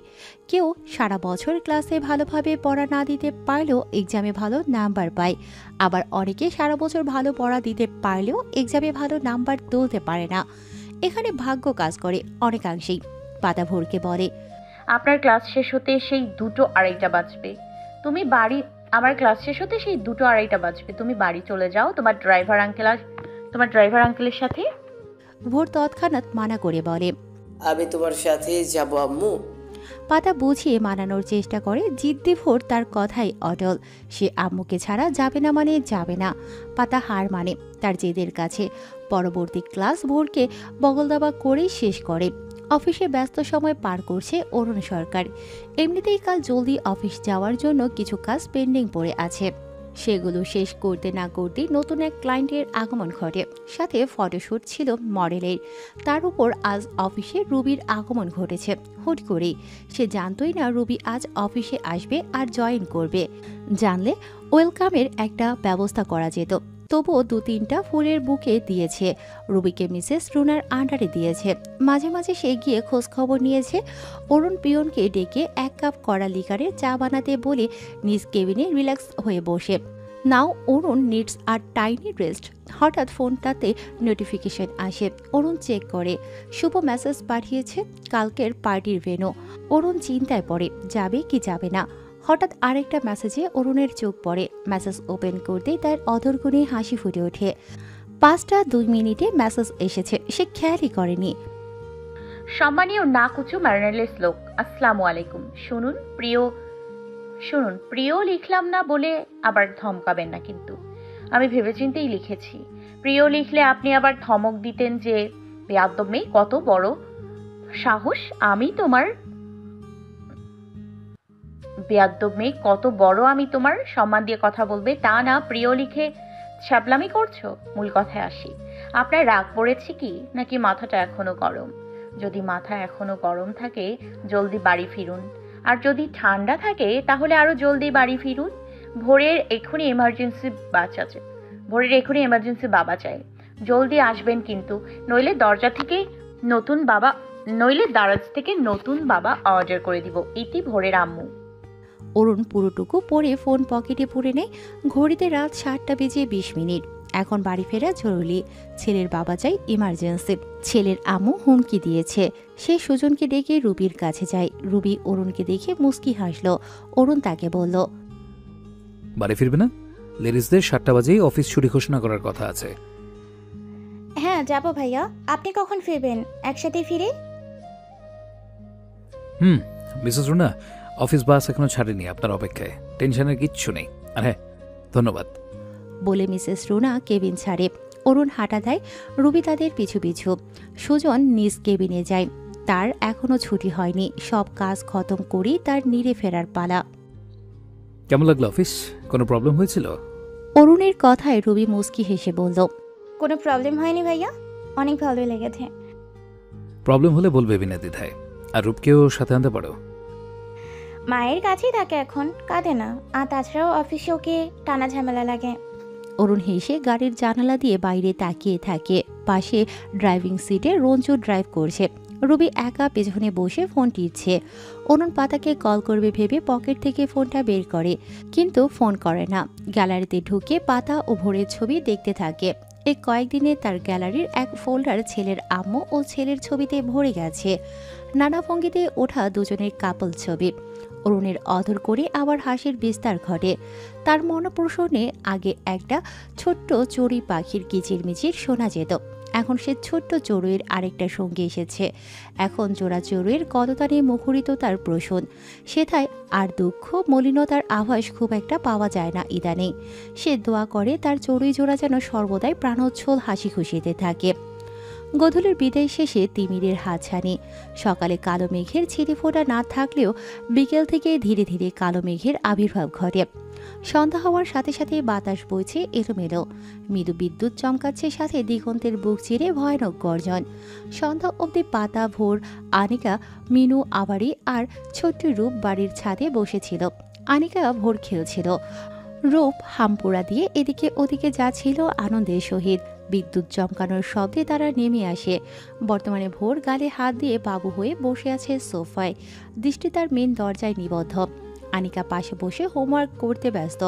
কেউ সারা বছর ক্লাসে ভালোভাবে পড়া না দিতে পারলেও এক্সামে ভালো নাম্বার পায়। আবার অনেকে সারা বছর ভালো পড়া দিতে পারলেও এক্সামে ভালো নাম্বার তুলতে পারে না। এখানে ভাগ্য কাজ করে অনেকাংশেই। পাতা ভোরকে বলে, আপনার ক্লাস শেষ হতে সেই 2টো 2:30 বাজবে। তুমি বাড়ি আমার ক্লাস শেষ হতে সেই 2টো 2:30 বাজবে। তুমি বাড়ি চলে যাও তোমার ড্রাইভার আঙ্কেলের সাথে। ভোর তৎক্ষণাৎ মানা করে বলে, আমি তোমার সাথে যাব আম্মু। পাতা বুঝিয়ে মানানোর চেষ্টা করে। জিদ্দি ভোর তার কথাই অটল, সে আম্মুকে ছাড়া যাবে না মানে যাবে না। পাতা হার মানে তার জেদের কাছে। পরবর্তী ক্লাস ভোরকে বগলদাবা করেই শেষ করে। অফিসে ব্যস্ত সময় পার করছে অরুণ সরকার। এমনিতেই কাল জলদি অফিস যাওয়ার জন্য কিছু কাজ পেন্ডিং পড়ে আছে, সেগুলো শেষ করতে না করতেই নতুন এক ক্লায়েন্টের আগমন ঘটে। সাথে ফটোশ্যুট ছিল মডেলের। তার উপর আজ অফিসে রুবির আগমন ঘটেছে হুট করেই। সে জানতই না রুবি আজ অফিসে আসবে আর জয়েন করবে। জানলে ওয়েলকামের একটা ব্যবস্থা করা যেত। তবুও 2-3টা ফুলের বুকে দিয়েছে। রুবিকে মিসেস রুনার আন্ডারে দিয়েছে। মাঝে মাঝে সে গিয়ে খোঁজ খবর নিয়েছে। অরুণ পিয়নকে ডেকে 1 কাপ কড়া লিকারের চা বানাতে বলে নিজ কেবিনে রিল্যাক্স হয়ে বসে। নাও অরুণ নিডস আর টাইনি রেস্ট। হঠাৎ ফোনটাতে নোটিফিকেশন আসে। অরুণ চেক করে। শুভ মেসেজ পাঠিয়েছে, কালকের পার্টির ভেন্যু। অরুণ চিন্তায় পড়ে, যাবে কি যাবে না। হঠাৎ আরেকটা মেসেজে অরুণের চোখ পড়ে। মেসেজ ওপেন করতেই তার অধরগুণে হাসি ফুটে ওঠে। 5:02 মেসেজ এসেছে, সে খেয়ালই করেনি। সম্মানীয় না কুচু ম্যারিনেলেস লোক, আসসালামু আলাইকুম। শুনুন প্রিয় লিখলাম না বলে আবার ধমকাবেন না কিন্তু। আমি ভেবেচিন্তেই লিখেছি। প্রিয় লিখলে আপনি আবার ধমক দিতেন যে বেয়াদ্দব মেয়ে, কত বড় সাহস আমি তোমার সম্মান দিয়ে কথা বলবে, তা না প্রিয় লিখে ছ্যাবলামি করছো। মূল কথায় আসি, আপনার রাগ পড়েছে কি নাকি মাথাটা এখনো গরম? যদি মাথা এখনো গরম থাকে জলদি বাড়ি ফিরুন, আর যদি ঠান্ডা থাকে তাহলে আরো জলদি বাড়ি ফিরুন। ভোরের এখনই এমার্জেন্সি বাবা চাই। জলদি আসবেন কিন্তু, নইলে দারাজ থেকে নতুন বাবা অর্ডার করে দিব। ইতি ভোরের আম্মু। অরুণ পুরোটুকু পরে ফোন পকেটে পুরে নেয়। ঘড়িতে রাত 7:20। এখন বাড়ি ফেরা জরুরি। ছেলের বাবা চাই ইমার্জেন্সি। ছেলের আম্মু হুমকি দিয়েছে। সে সুজনকে ডেকে রুবির কাছে যায়। রুবি অরুণকে দেখে মুস্কি হাসলো। অরুণ তাকে বলল, বাড়ি ফিরবে না? লেডিসদের 7টা বাজেই অফিস ছুটি ঘোষণা করার কথা আছে। হ্যাঁ যাব ভাইয়া, আপনি কখন ফিরবেন? একসাথে ফিরে। মিসেস রুনা, অফিস বাস এখনো ছাড়েনি, আপনার অপেক্ষায়। টেনশনের কিচ্ছু নেই। আর হ্যাঁ, ধন্যবাদ বলে মিসেস রুনা কেবিন ছাড়ে। অরুণ হাঁটা দেয়। রুবি তাদের পিছু পিছু। সুজন নিজ কেবিনে যায়। তার এখনো ছুটি হয়নি। সব কাজ খতম করেই তার নিরে ফেরার পালা। কেমন লাগলো অফিস? কোনো প্রবলেম হয়েছিল? অরুণের কথায় রুবি মুস্কি হেসে বলল, কোনো প্রবলেম হয়নি ভাইয়া, অনেক ভালোই লেগেছে। প্রবলেম হলে বলবে বিনা দ্বিধায়। আর রূপকেও সাথে আনতে পারো। মায়ের কাছেই থাকে এখন, কাঁদে না। আর তাছাড়াও অফিসে ওকে টানা ঝামেলা লাগে। অরুণ হেসে গাড়ির জানালা দিয়ে বাইরে তাকিয়ে থাকে। পাশে ড্রাইভিং সিটে রঞ্জু ড্রাইভ করছে। রুবি একা পেছনে বসে ফোন টিপছে। অরুণ পাতাকে কল করবে ভেবে পকেট থেকে ফোনটা বের করে, কিন্তু ফোন করে না। গ্যালারিতে ঢুকে পাতা ও ভোরের ছবি দেখতে থাকে। এই কয়েকদিনে তার গ্যালারির এক ফোল্ডার ছেলের আম্মু ও ছেলের ছবিতে ভরে গেছে। নানা ভঙ্গিতে ওঠা দুজনের কাপল ছবি। অরুণের অধর করে আবার হাসির বিস্তার ঘটে। তার মনপ্রসন্নে আগে একটা ছোট্ট চড়ুই পাখির কিচিরমিচির শোনা যেত। এখন সে ছোট্ট চড়ুইয়ের আরেকটা সঙ্গী এসেছে। এখন জোড়া চড়ুইয়ের কততানে মুখরিত তার প্রসন। সেথায় আর দুঃখ মলিনতার আভাস খুব একটা পাওয়া যায় না ইদানিং। সে দোয়া করে তার চড়ুই জোড়া যেন সর্বদাই প্রাণোচ্ছল হাসি খুশিতে থাকে। গধূলির বিদায় শেষে তিমিরের হাতছানি। সকালে কালো মেঘের ছিটেফোঁটা না থাকলেও বিকেল থেকে ধীরে ধীরে কালো মেঘের আবির্ভাব ঘটে। সন্ধ্যা হওয়ার সাথে সাথে বাতাস বইছে এলোমেলো। মৃদু বিদ্যুৎ চমকাচ্ছে, সাথে দিগন্তের বুক চিরে ভয়ানক গর্জন। সন্ধ্যা অবধি পাতা, ভোর, আনিকা, মিনু, আবারি আর ছোট্ট রূপ বাড়ির ছাদে বসেছিল। আনিকা ভোর খেলছিল। রূপ হামপুরা দিয়ে এদিকে ওদিকে যাচ্ছিল আনন্দের সহিত। বিদ্যুৎ চমকানোর শব্দে তারা নেমে আসে। বর্তমানে ভোর গালে হাত দিয়ে বাবু হয়ে বসে আছে সোফায়। দৃষ্টি তার মেন দরজায় নিবদ্ধ। আনিকা পাশে বসে হোমওয়ার্ক করতে ব্যস্ত।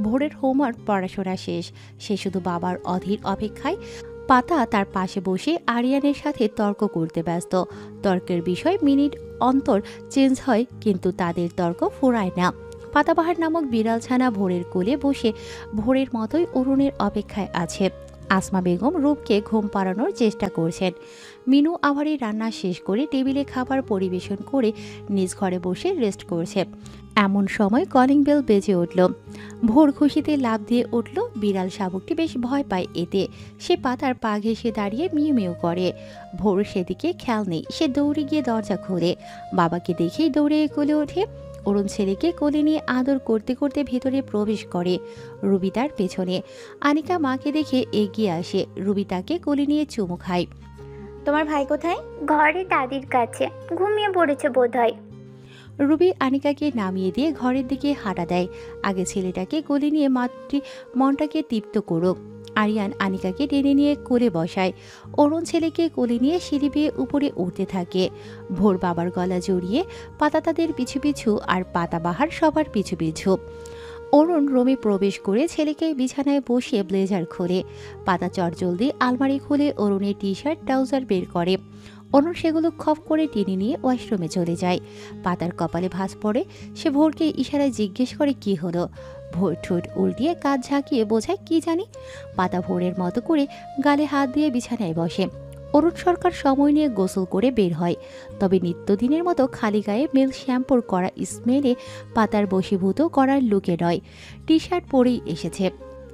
ভোরের হোমওয়ার্ক পড়াশোনা শেষ। সে শুধু বাবার অধীর অপেক্ষায়। পাতা তার পাশে বসে আরিয়ানের সাথে তর্ক করতে ব্যস্ত। তর্কের বিষয় মিনিট অন্তর চেঞ্জ হয়, কিন্তু তাদের তর্ক ফুরায় না। পাতাবাহার নামক বিড়াল ছানা ভোরের কোলে বসে ভোরের মতোই অরুণের অপেক্ষায় আছে। আসমা বেগম রূপকে ঘুম পাড়ানোর চেষ্টা করছেন। মিনু আবারই রান্না শেষ করে টেবিলে খাবার পরিবেশন করে নিজ ঘরে বসে রেস্ট করছে। এমন সময় কলিং বেল বেজে উঠল। ভোর খুশিতে লাফ দিয়ে উঠল। বিড়াল শাবকটি বেশ ভয় পায় এতে। সে পাতার পা ঘেঁষে দাঁড়িয়ে মিউ মিউ করে। ভোর সেদিকে খেয়াল নেই, সে দৌড়ে গিয়ে দরজা খোলে। বাবাকে দেখেই দৌড়ে কোলে ওঠে। অরুণ ছেলেকে কোলে নিয়ে আদর করতে করতে ভেতরে প্রবেশ করে। রুবি তার পেছনে। আনিকা মাকে দেখে এগিয়ে আসে। রুবি তাকে কোলে নিয়ে চুমু খায়। তোমার ভাই কোথায়? ঘরে দাদির কাছে, ঘুমিয়ে পড়েছে বোধহয়। রুবি আনিকাকে নামিয়ে দিয়ে ঘরের দিকে হাঁটা দেয়। আগে ছেলেটাকে কোলে নিয়ে মনটাকে তৃপ্ত করুক। আরিয়ান আনিকাকে টেনে নিয়ে কোলে বসায়। অরুণ ছেলেকে কোলে নিয়ে সিঁড়ি বেয়ে উপরে উঠতে থাকে। ভোর বাবার গলা জড়িয়ে, পাতা তাদের পিছু পিছু আর পাতাবাহার সবার পিছু পিছু। অরুণ রুমে প্রবেশ করে ছেলেকে বিছানায় বসিয়ে ব্লেজার খোলে। পাতা চটজলদি আলমারি খুলে অরুণের টি শার্ট ট্রাউজার বের করে। অরুণ সেগুলো খপ করে টেনে নিয়ে ওয়াশরুমে চলে যায়। পাতার কপালে ভাঁজ পড়ে। সে ভোরকে ইশারায় জিজ্ঞেস করে কি হলো। ভোর ঠোঁট উল্টিয়ে কাঁধ ঝাঁকিয়ে বোঝায় কি জানি। পাতা ভোরের মতো করে গালে হাত দিয়ে বিছানায় বসে। অরুণ সরকার সময় নিয়ে গোসল করে বের হয়। তবে নিত্যদিনের মতো খালি গায়ে মেল শ্যাম্পুর করা স্মেলে পাতার বশীভূত করার লুকে নয়, টি শার্ট পরেই এসেছে।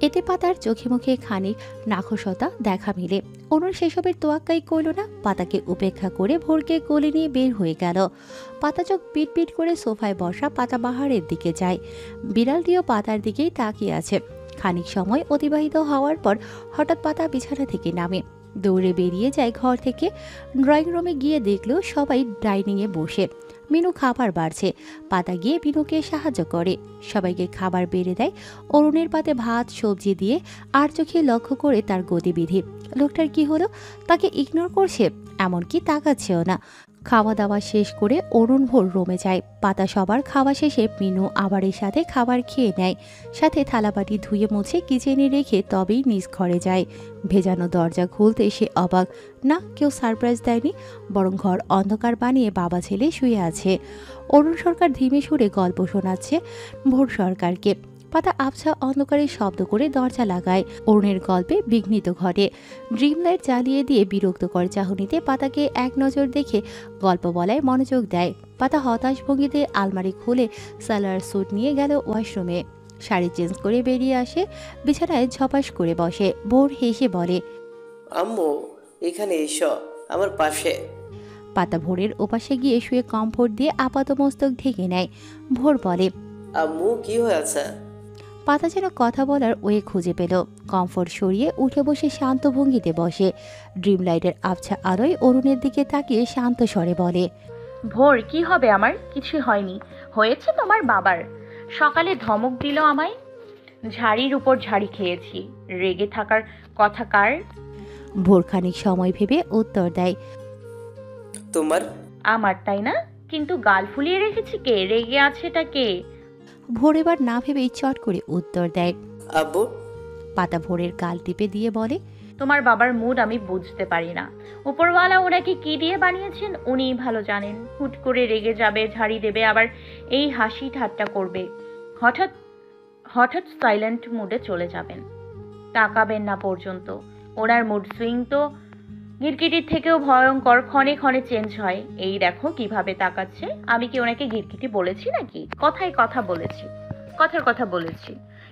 এতে পাতার চোখে মুখে খানিক নাখোশতা দেখা মিলে। অরুণ সেসবের তোয়াক্কাই করল না। পাতাকে উপেক্ষা করে ভোরকে কোলে নিয়ে বের হয়ে গেল। পাতা চোখ পিট পিট করে সোফায় বসা পাতা বাহারের দিকে যায়। বিড়ালটিও পাতার দিকেই তাকিয়ে আছে। খানিক সময় অতিবাহিত হওয়ার পর হঠাৎ পাতা বিছানা থেকে নামে। দৌড়ে বেরিয়ে যায় ঘর থেকে। ড্রয়িং রুমে গিয়ে দেখলো সবাই ডাইনিংয়ে বসে। মিনু খাবার বাড়ছে। পাতা গিয়ে মিনুকে সাহায্য করে। সবাইকে খাবার বেড়ে দেয়। অরুণের পাতে ভাত সবজি দিয়ে আর চোখে লক্ষ্য করে তার গতিবিধি। লোকটার কি হলো? তাকে ইগনোর করছে, এমনকি তাকাচ্ছেও না। খাওয়া দাওয়া শেষ করে অরুণ ভোর রুমে যায়। পাতা সবার খাওয়া শেষে মিনু আবারের সাথে খাবার খেয়ে নেয়। সাথে থালাবাটি ধুয়ে মুছে কিচেনে রেখে তবেই নিজ ঘরে যায়। ভেজানো দরজা খুলতে সে অবাক। না, কেউ সারপ্রাইজ দেয়নি, বরং ঘর অন্ধকার বানিয়ে বাবা ছেলে শুয়ে আছে। অরুণ সরকার ধীমে সুরে গল্প শোনাচ্ছে ভোর সরকারকে। পাতা আবছা অন্ধকারে শব্দ করে দরজা লাগায়। অরুণের গল্পে বিঘ্নিত ঘটে। ড্রিম লাইট জ্বালিয়ে দিয়ে বিরক্তকর চাহনিতে পাতাকে এক নজর দেখে গল্প বলায় মনোযোগ দেয়। পাতা হতাশ ভঙ্গিতে আলমারি খুলে সালোয়ার স্যুট নিয়ে গেল ওয়াশরুমে। শাড়ি চেঞ্জ করে বেরিয়ে আসে। বিছানায় ঝপাস করে বসে। ভোর হেসে বলে, আম্মু এখানে এসো আমার পাশে। পাতা ভোরের ওপাশে গিয়ে শুয়ে কমফোর্ট দিয়ে আপাতমস্তক ঢেকে নেয়। ভোর বলে, আম্মু কি হয়েছে? পাতা যেন কথা বলার ওয়ে খুঁজে পেল। কমফোর্ট সরিয়ে উঠে বসে শান্ত ভঙ্গিতে বসে। ড্রিম লাইটের আবছা আলোয় অরুণের দিকে তাকিয়ে শান্ত স্বরে বলে, ভোর কি হবে আমার? কিছুই হয়নি। হয়েছে তোমার বাবার। সকালে ধমক দিল আমায়। ঝাড়ির উপর ঝাড়ি খেয়েছি। রেগে থাকার কথা কার? ভোর খানিক সময় ভেবে উত্তর দেয়, তোমার। আমার, তাই না? কিন্তু গাল ফুলিয়ে রেখেছি কে? রেগে আছেটা কে? ভোর এবার না ভেবেই চট করে উত্তর দেয়, আব্বু। পাতা ভোরের গাল টিপে দিয়ে বলে, তোমার বাবার মুড আমি বুঝতে পারি না। উপরওয়ালা ওনাকে কি দিয়ে বানিয়েছেন উনিই ভালো জানেন। হুট করে রেগে যাবে, ঝাড়ি দেবে, আবার এই হাসি ঠাট্টা করবে। হঠাৎ হঠাৎ সাইলেন্ট মুডে চলে যাবেন, তাকাবেন না পর্যন্ত। ওনার মুড সুইং তো গিরগিটির থেকেও ভয়ঙ্কর, ক্ষণে ক্ষণে চেঞ্জ হয়। এই দেখো কিভাবে তাকাচ্ছে। আমি কি ওনাকে গিরগিটি বলেছি নাকি? কথায় কথা বলেছি, কথার কথা বলেছি,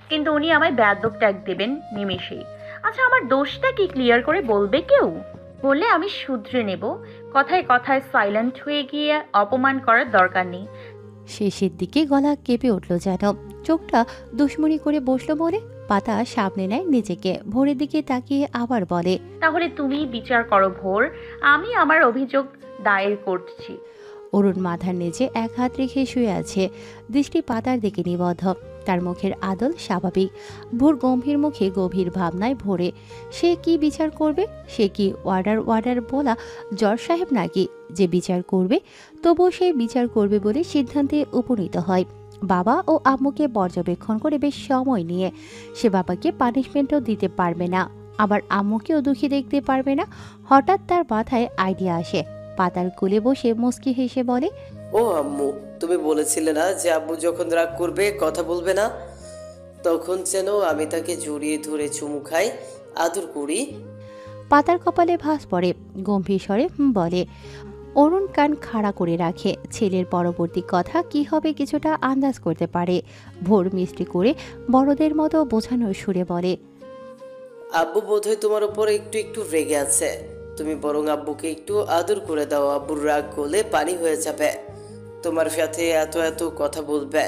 কিন্তু উনি আমায় বেয়াদব ট্যাগ দেবেন নিমেষেই। আচ্ছা, আমার দোষটা কি ক্লিয়ার করে বলবে কেউ? বললে আমি শুধরে নেব। কথায় কথায় সাইলেন্ট হয়ে গিয়ে অপমান করার দরকার নেই। শেষের দিকে গলা কেঁপে উঠল যেন। চোখটা দুশ্মনী করে বসলো বলে পাতা সামনে নেয় নিজেকে। ভোরের দিকে তাকিয়ে আবার বলে, তাহলে তুমি বিচার করো ভোর, আমি আমার অভিযোগ দায়ের করছি। অরুণ মাথার নিচে এক হাত রেখে শুয়ে আছে। দৃষ্টি পাতার দিকে নিবদ্ধ। তার মুখের আদল স্বাভাবিক। ভোর গম্ভীর মুখে গভীর ভাবনায় ভরে। সে কি বিচার করবে? সে কি ওয়ার্ডার বলা জজ সাহেব নাকি যে বিচার করবে? তবুও সে বিচার করবে বলে সিদ্ধান্তে উপনীত হয়। বাবা ও আম্মুকে পর্যবেক্ষণ করে বেশ সময় নিয়ে। সে বাবাকে পানিশমেন্টও দিতে পারবে না, আবার আম্মুকেও দুঃখী দেখতে পারবে না। হঠাৎ তার মাথায় আইডিয়া আসে। পাতার কোলে বসে মুচকি হেসে বলে, ও আম্মু, তুমি বলেছিলে না যে আব্বু যখন রাগ করবে কথা বলবে না? তখন যেন আমি তাকে জড়িয়ে ধরে চুমু খাই, আদর করি। পাতার কপালে ভাঁজ পড়ে, গম্ভীর স্বরে বলে। অরুণ কান খাড়া করে রাখে। ছেলের পরবর্তী কথা কি হবে কিছুটা আন্দাজ করতে পারে। ভোর মিষ্টি করে বড়দের মতো বোঝানোর সুরে বলে, আব্বু বোধহয় তোমার উপর একটু একটু রেগে আছে। তুমি বরং আব্বুকে একটু আদর করে দাও, আব্বুর রাগ গলে পানি হয়ে যাবে। তোমার সাথে এত এত কথা বলবে,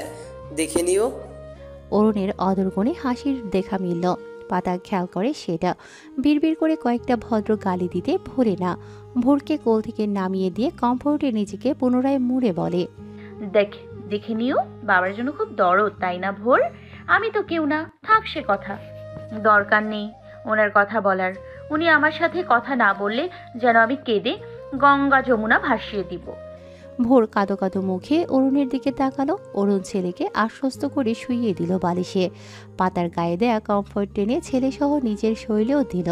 দেখে নিও। অরুণের অদরগণে হাসির দেখা মিলল। পাতা খেয়াল করে সেটা। বিড়বিড় করে কয়েকটা ভদ্র গালি দিতে ভোলে না। ভোরকে কোল থেকে নামিয়ে দিয়ে কমফোর্টে নিজেকে পুনরায় মুড়ে বলে, দেখে নিও। বাবার জন্য খুব দরদ, তাই না ভোর? আমি তো কেউ না, থাক সে কথা। দরকার নেই ওনার কথা বলার। উনি আমার সাথে কথা না বললে যেন আমি কেঁদে গঙ্গা যমুনা ভাসিয়ে দিব। ভোর কাঁদো কাঁদো মুখে অরুণের দিকে তাকালো। অরুণ ছেলেকে আশ্বস্ত করে শুইয়ে দিল বালিশে। পাতার গায়ে দেয়া কমফোর্ট টেনে ছেলে সহ নিজের শৈলেও দিল।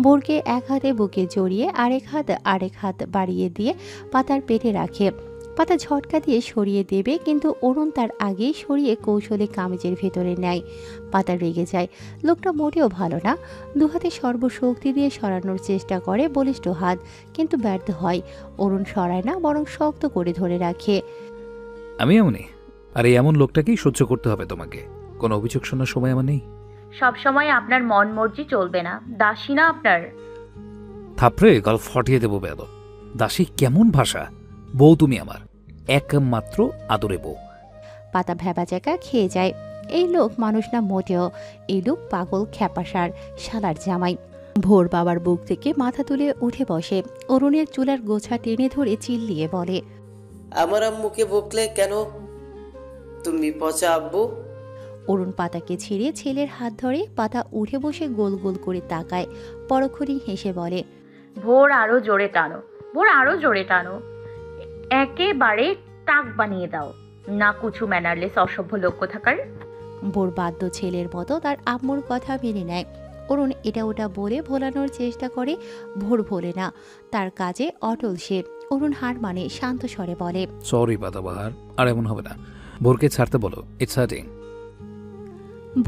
ভোরকে এক হাতে বুকে জড়িয়ে আরেক হাত বাড়িয়ে দিয়ে পাতার পেটে রাখে। পাতা ঝটকা দিয়ে সরিয়ে দেবে, কিন্তু অরুণ তার আগেই সরিয়ে কৌশলে কামিজের ভেতরে নেয়। পাতা রেগে যায়। লোকটা মোটেও ভালো না। দুহাতে সর্বশক্তি দিয়ে সরানোর চেষ্টা করে বলিষ্ঠ হাত, কিন্তু ব্যর্থ হয়। অরুণ সরায় না, বরং শক্ত করে ধরে রাখে। আমি এমনই, আর এই এমন লোকটাকেই সহ্য করতে হবে তোমাকে। কোনো অভিযোগ শোনার সময় আমার নেই। সব সময় আপনার মন মর্জি চলবে না, দাসী না আপনার। থাপড়ে গাল ফাটিয়ে দেবো বেদ। দাসী কেমন ভাষা? বউ তুমি আমার, একমাত্র আদরে বউ। পাতা ভ্যাবাচাকা খেয়ে যায়। এই লোক মানুষ না মোটেও। এই লোক পাগল খ্যাপাসার শালার জামাই। ভোর বাবার বুক থেকে মাথা তুলে উঠে বসে। অরুণের চুলার গোছা টেনে ধরে চিল্লিয়ে বলে, আমার আম্মুকে বকলে কেন? তুমি পচা আব্বু। অরুণ পাতাকে ছেড়ে ছেলের হাত ধরে। পাতা উঠে বসে গোল গোল করে তাকায়। পরক্ষণই হেসে বলে, ভোর আরো জোরে টানো, ভোর আরো জোরে টানো। একেবারে টাক বানিয়ে দাও না, কুচু ম্যানারলেস অসভ্য লোক কোথাকার। ভোর বাধ্য ছেলের মতো তার আম্মুর কথা মেনে নেয়। অরুণ এটা ওটা বলে ভোলানোর চেষ্টা করে। ভোর ভোলে না, তার কাজে অটল সে। অরুণ হার মানে শান্ত স্বরে বলে, সরি পাতাবাহার, আর এমন হবে না। ভোরকে ছাড়তে বলো, ইটস হার্টিং।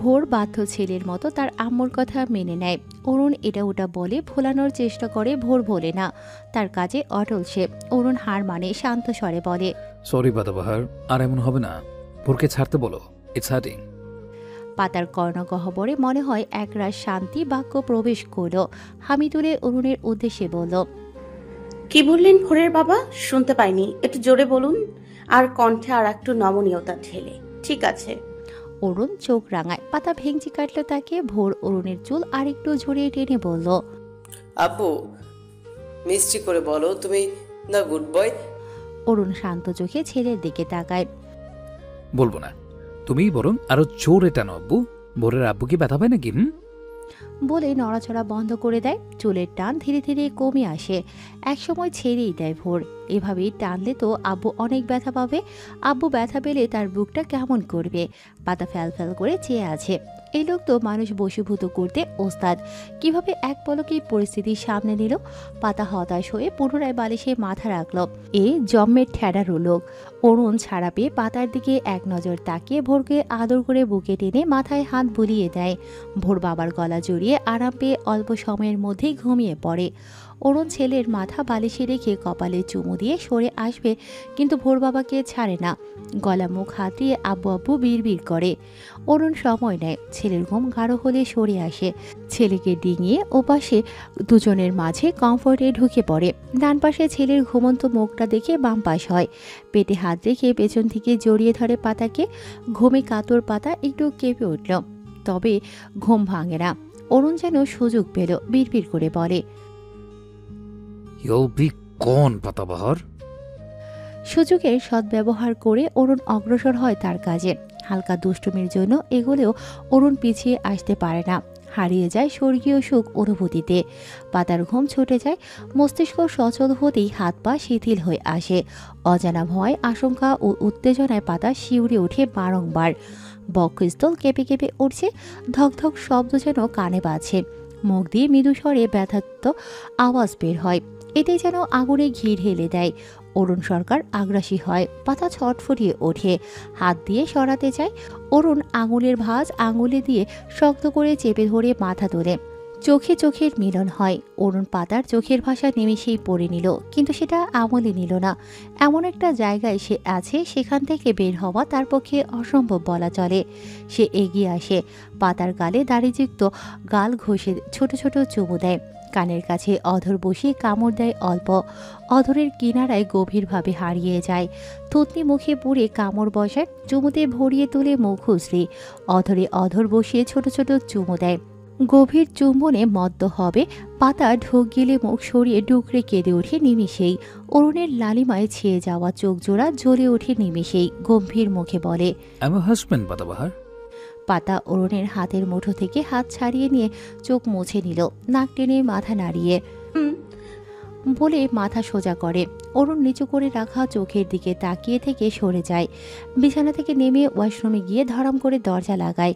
ভোর বাধ্য ছেলের মতো তার আম্মুর কথা মেনে নেয়। অরুণ এটা ওটা বলে ভোলানোর চেষ্টা করে। ভোর ভোলে না, তার কাজে অটল সে। অরুণ হার মানে শান্ত স্বরে বলে, সরি পাতাবাহার, আর এমন হবে না। ভোরকে ছাড়তে বলো, ইটস হার্টিং। পাতার কর্ণগহ্বরে মনে হয় একরাশ শান্তি বাক্য প্রবেশ করল। হামি তুলে অরুণের উদ্দেশ্যে বলল, কি বললেন ভোরের বাবা? শুনতে পাইনি, একটু জোরে বলুন। আর কণ্ঠে আর একটু নমনীয়তা ঢেলে। ঠিক আছে। অরুণ চোখ রাঙায়। পাতা ভেঙচি কাটল তাকে। ভোর অরুণের চুল আরেকটু ঝরিয়ে টেনে বলল, আব্বু মিষ্টি করে বলো তুমি না গুড বয়। অরুণ শান্ত চোখে ছেলের দিকে তাকায়। বলবো না, তুমিই বরং আরো জোরে টানো আব্বু। ভোরের আব্বু কি ব্যথা পায় নাকি? বলে নড়াচড়া বন্ধ করে দেয়। চুলের টান ধীরে ধীরে কমে আসে। একসময় ছেড়েই দেয় ভোর। এভাবেই টানলে তো আব্বু অনেক ব্যথা পাবে। আব্বু ব্যথা পেলে তার বুকটা কেমন করবে। পাতা ফ্যাল ফ্যাল করে চেয়ে আছে। এই লোক তো মানুষ বশীভূত করতে ওস্তাদ। কিভাবে এক পলকে পরিস্থিতির সামনে নিল। পাতা হতাশ হয়ে পুনরায় বালিশে মাথা রাখল। এ জম্মের ঠেডারও লোক। অরুণ ছাড়া পেয়ে পাতার দিকে এক নজর তাকিয়ে ভোরকে আদর করে বুকে টেনে মাথায় হাত বুলিয়ে দেয়। ভোর বাবার গলা জড়িয়ে আরাম পেয়ে অল্প সময়ের মধ্যেই ঘুমিয়ে পড়ে। অরুণ ছেলের মাথা বালিশে রেখে কপালে চুমু দিয়ে সরে আসবে, কিন্তু ভোর বাবাকে ছাড়ে না। গলা মুখ হাত দিয়ে আব্বু আব্বু বিড়বিড় করে। অরুণ সময় নেয়। ছেলের ঘুম গাঢ় হলে সরে আসে। ছেলেকে ডিঙিয়ে ওপাশে দুজনের মাঝে কমফোর্টে ঢুকে পড়ে। ডান পাশে ছেলের ঘুমন্ত মুখটা দেখে বাম পাশ হয়। পেটে হাত রেখে পেছন থেকে জড়িয়ে ধরে পাতাকে। ঘুমে কাতর পাতা একটু কেঁপে উঠল, তবে ঘুম ভাঙে না। অরুণ যেন সুযোগ পেল, বিড়বিড় করে বলে, পাতাবাহার। সুযোগের সদ্ব্যবহার করে অরুণ অগ্রসর হয় তার কাজে। হালকা দুষ্টুমির জন্য এগোলেও অরুণ পিছিয়ে আসতে পারে না। হারিয়ে যায় স্বর্গীয় সুখ অনুভূতিতে। পাতার ঘুম ছুটে যায়। মস্তিষ্ক সচল হতেই হাত পা শিথিল হয়ে আসে। অজানা ভয়, আশঙ্কা ও উত্তেজনায় পাতা শিউরে ওঠে বারংবার। বক্ষস্থল কেঁপে কেঁপে উঠছে। ধকধক শব্দ যেন কানে বাজছে। মুখ দিয়ে মৃদু স্বরে ব্যথাত্ম আওয়াজ বের হয়। এতে যেন আগুনে ঘি ঢেলে দেয়। অরুণ সরকার আগ্রাসী হয়। পাতা ছটফটিয়ে ওঠে, হাত দিয়ে সরাতে চায়। অরুণ আঙুলের ভাঁজ আঙুলে দিয়ে শক্ত করে চেপে ধরে মাথা তোলে। চোখে চোখের মিলন হয়। অরুণ পাতার চোখের ভাষা নিমেষেই পড়ে নিল, কিন্তু সেটা আমলে নিল না। এমন একটা জায়গায় সে আছে, সেখান থেকে বের হওয়া তার পক্ষে অসম্ভব বলা চলে। সে এগিয়ে আসে, পাতার গালে দাড়িযুক্ত গাল ঘষে ছোট ছোট চুমু দেয়। কানের কাছে অধর বসিয়ে কামড় দেয় অল্প। অধরের কিনারায় গভীরভাবে হারিয়ে যায়। থুতনি মুখে পুড়ে কামড় বসায়, চুমুতে ভরিয়ে তুলে মুখ উছরি অধরে অধর বসিয়ে ছোট ছোট চুমু দেয়। গভীর চুম্বনে মদ্য হবে। পাতা ঢোক গিলে মুখ সরিয়ে ডুকরে কেঁদে ওঠে নিমেষেই। অরুণের লালিমায় ছেয়ে যাওয়া চোখ জোড়া জ্বলে ওঠে নিমেষেই। গম্ভীর মুখে বলে, আমার হাজব্যান্ড পাতাবাহার। পাতা অরুণের হাতের মুঠো থেকে হাত ছাড়িয়ে নিয়ে চোখ মুছে নিল, নাক টেনে মাথা নাড়িয়ে বলে মাথা সোজা করে। অরুণ নিচু করে রাখা চোখের দিকে তাকিয়ে থেকে সরে যায়। বিছানা থেকে নেমে ওয়াশরুমে গিয়ে ধরাম করে দরজা লাগায়।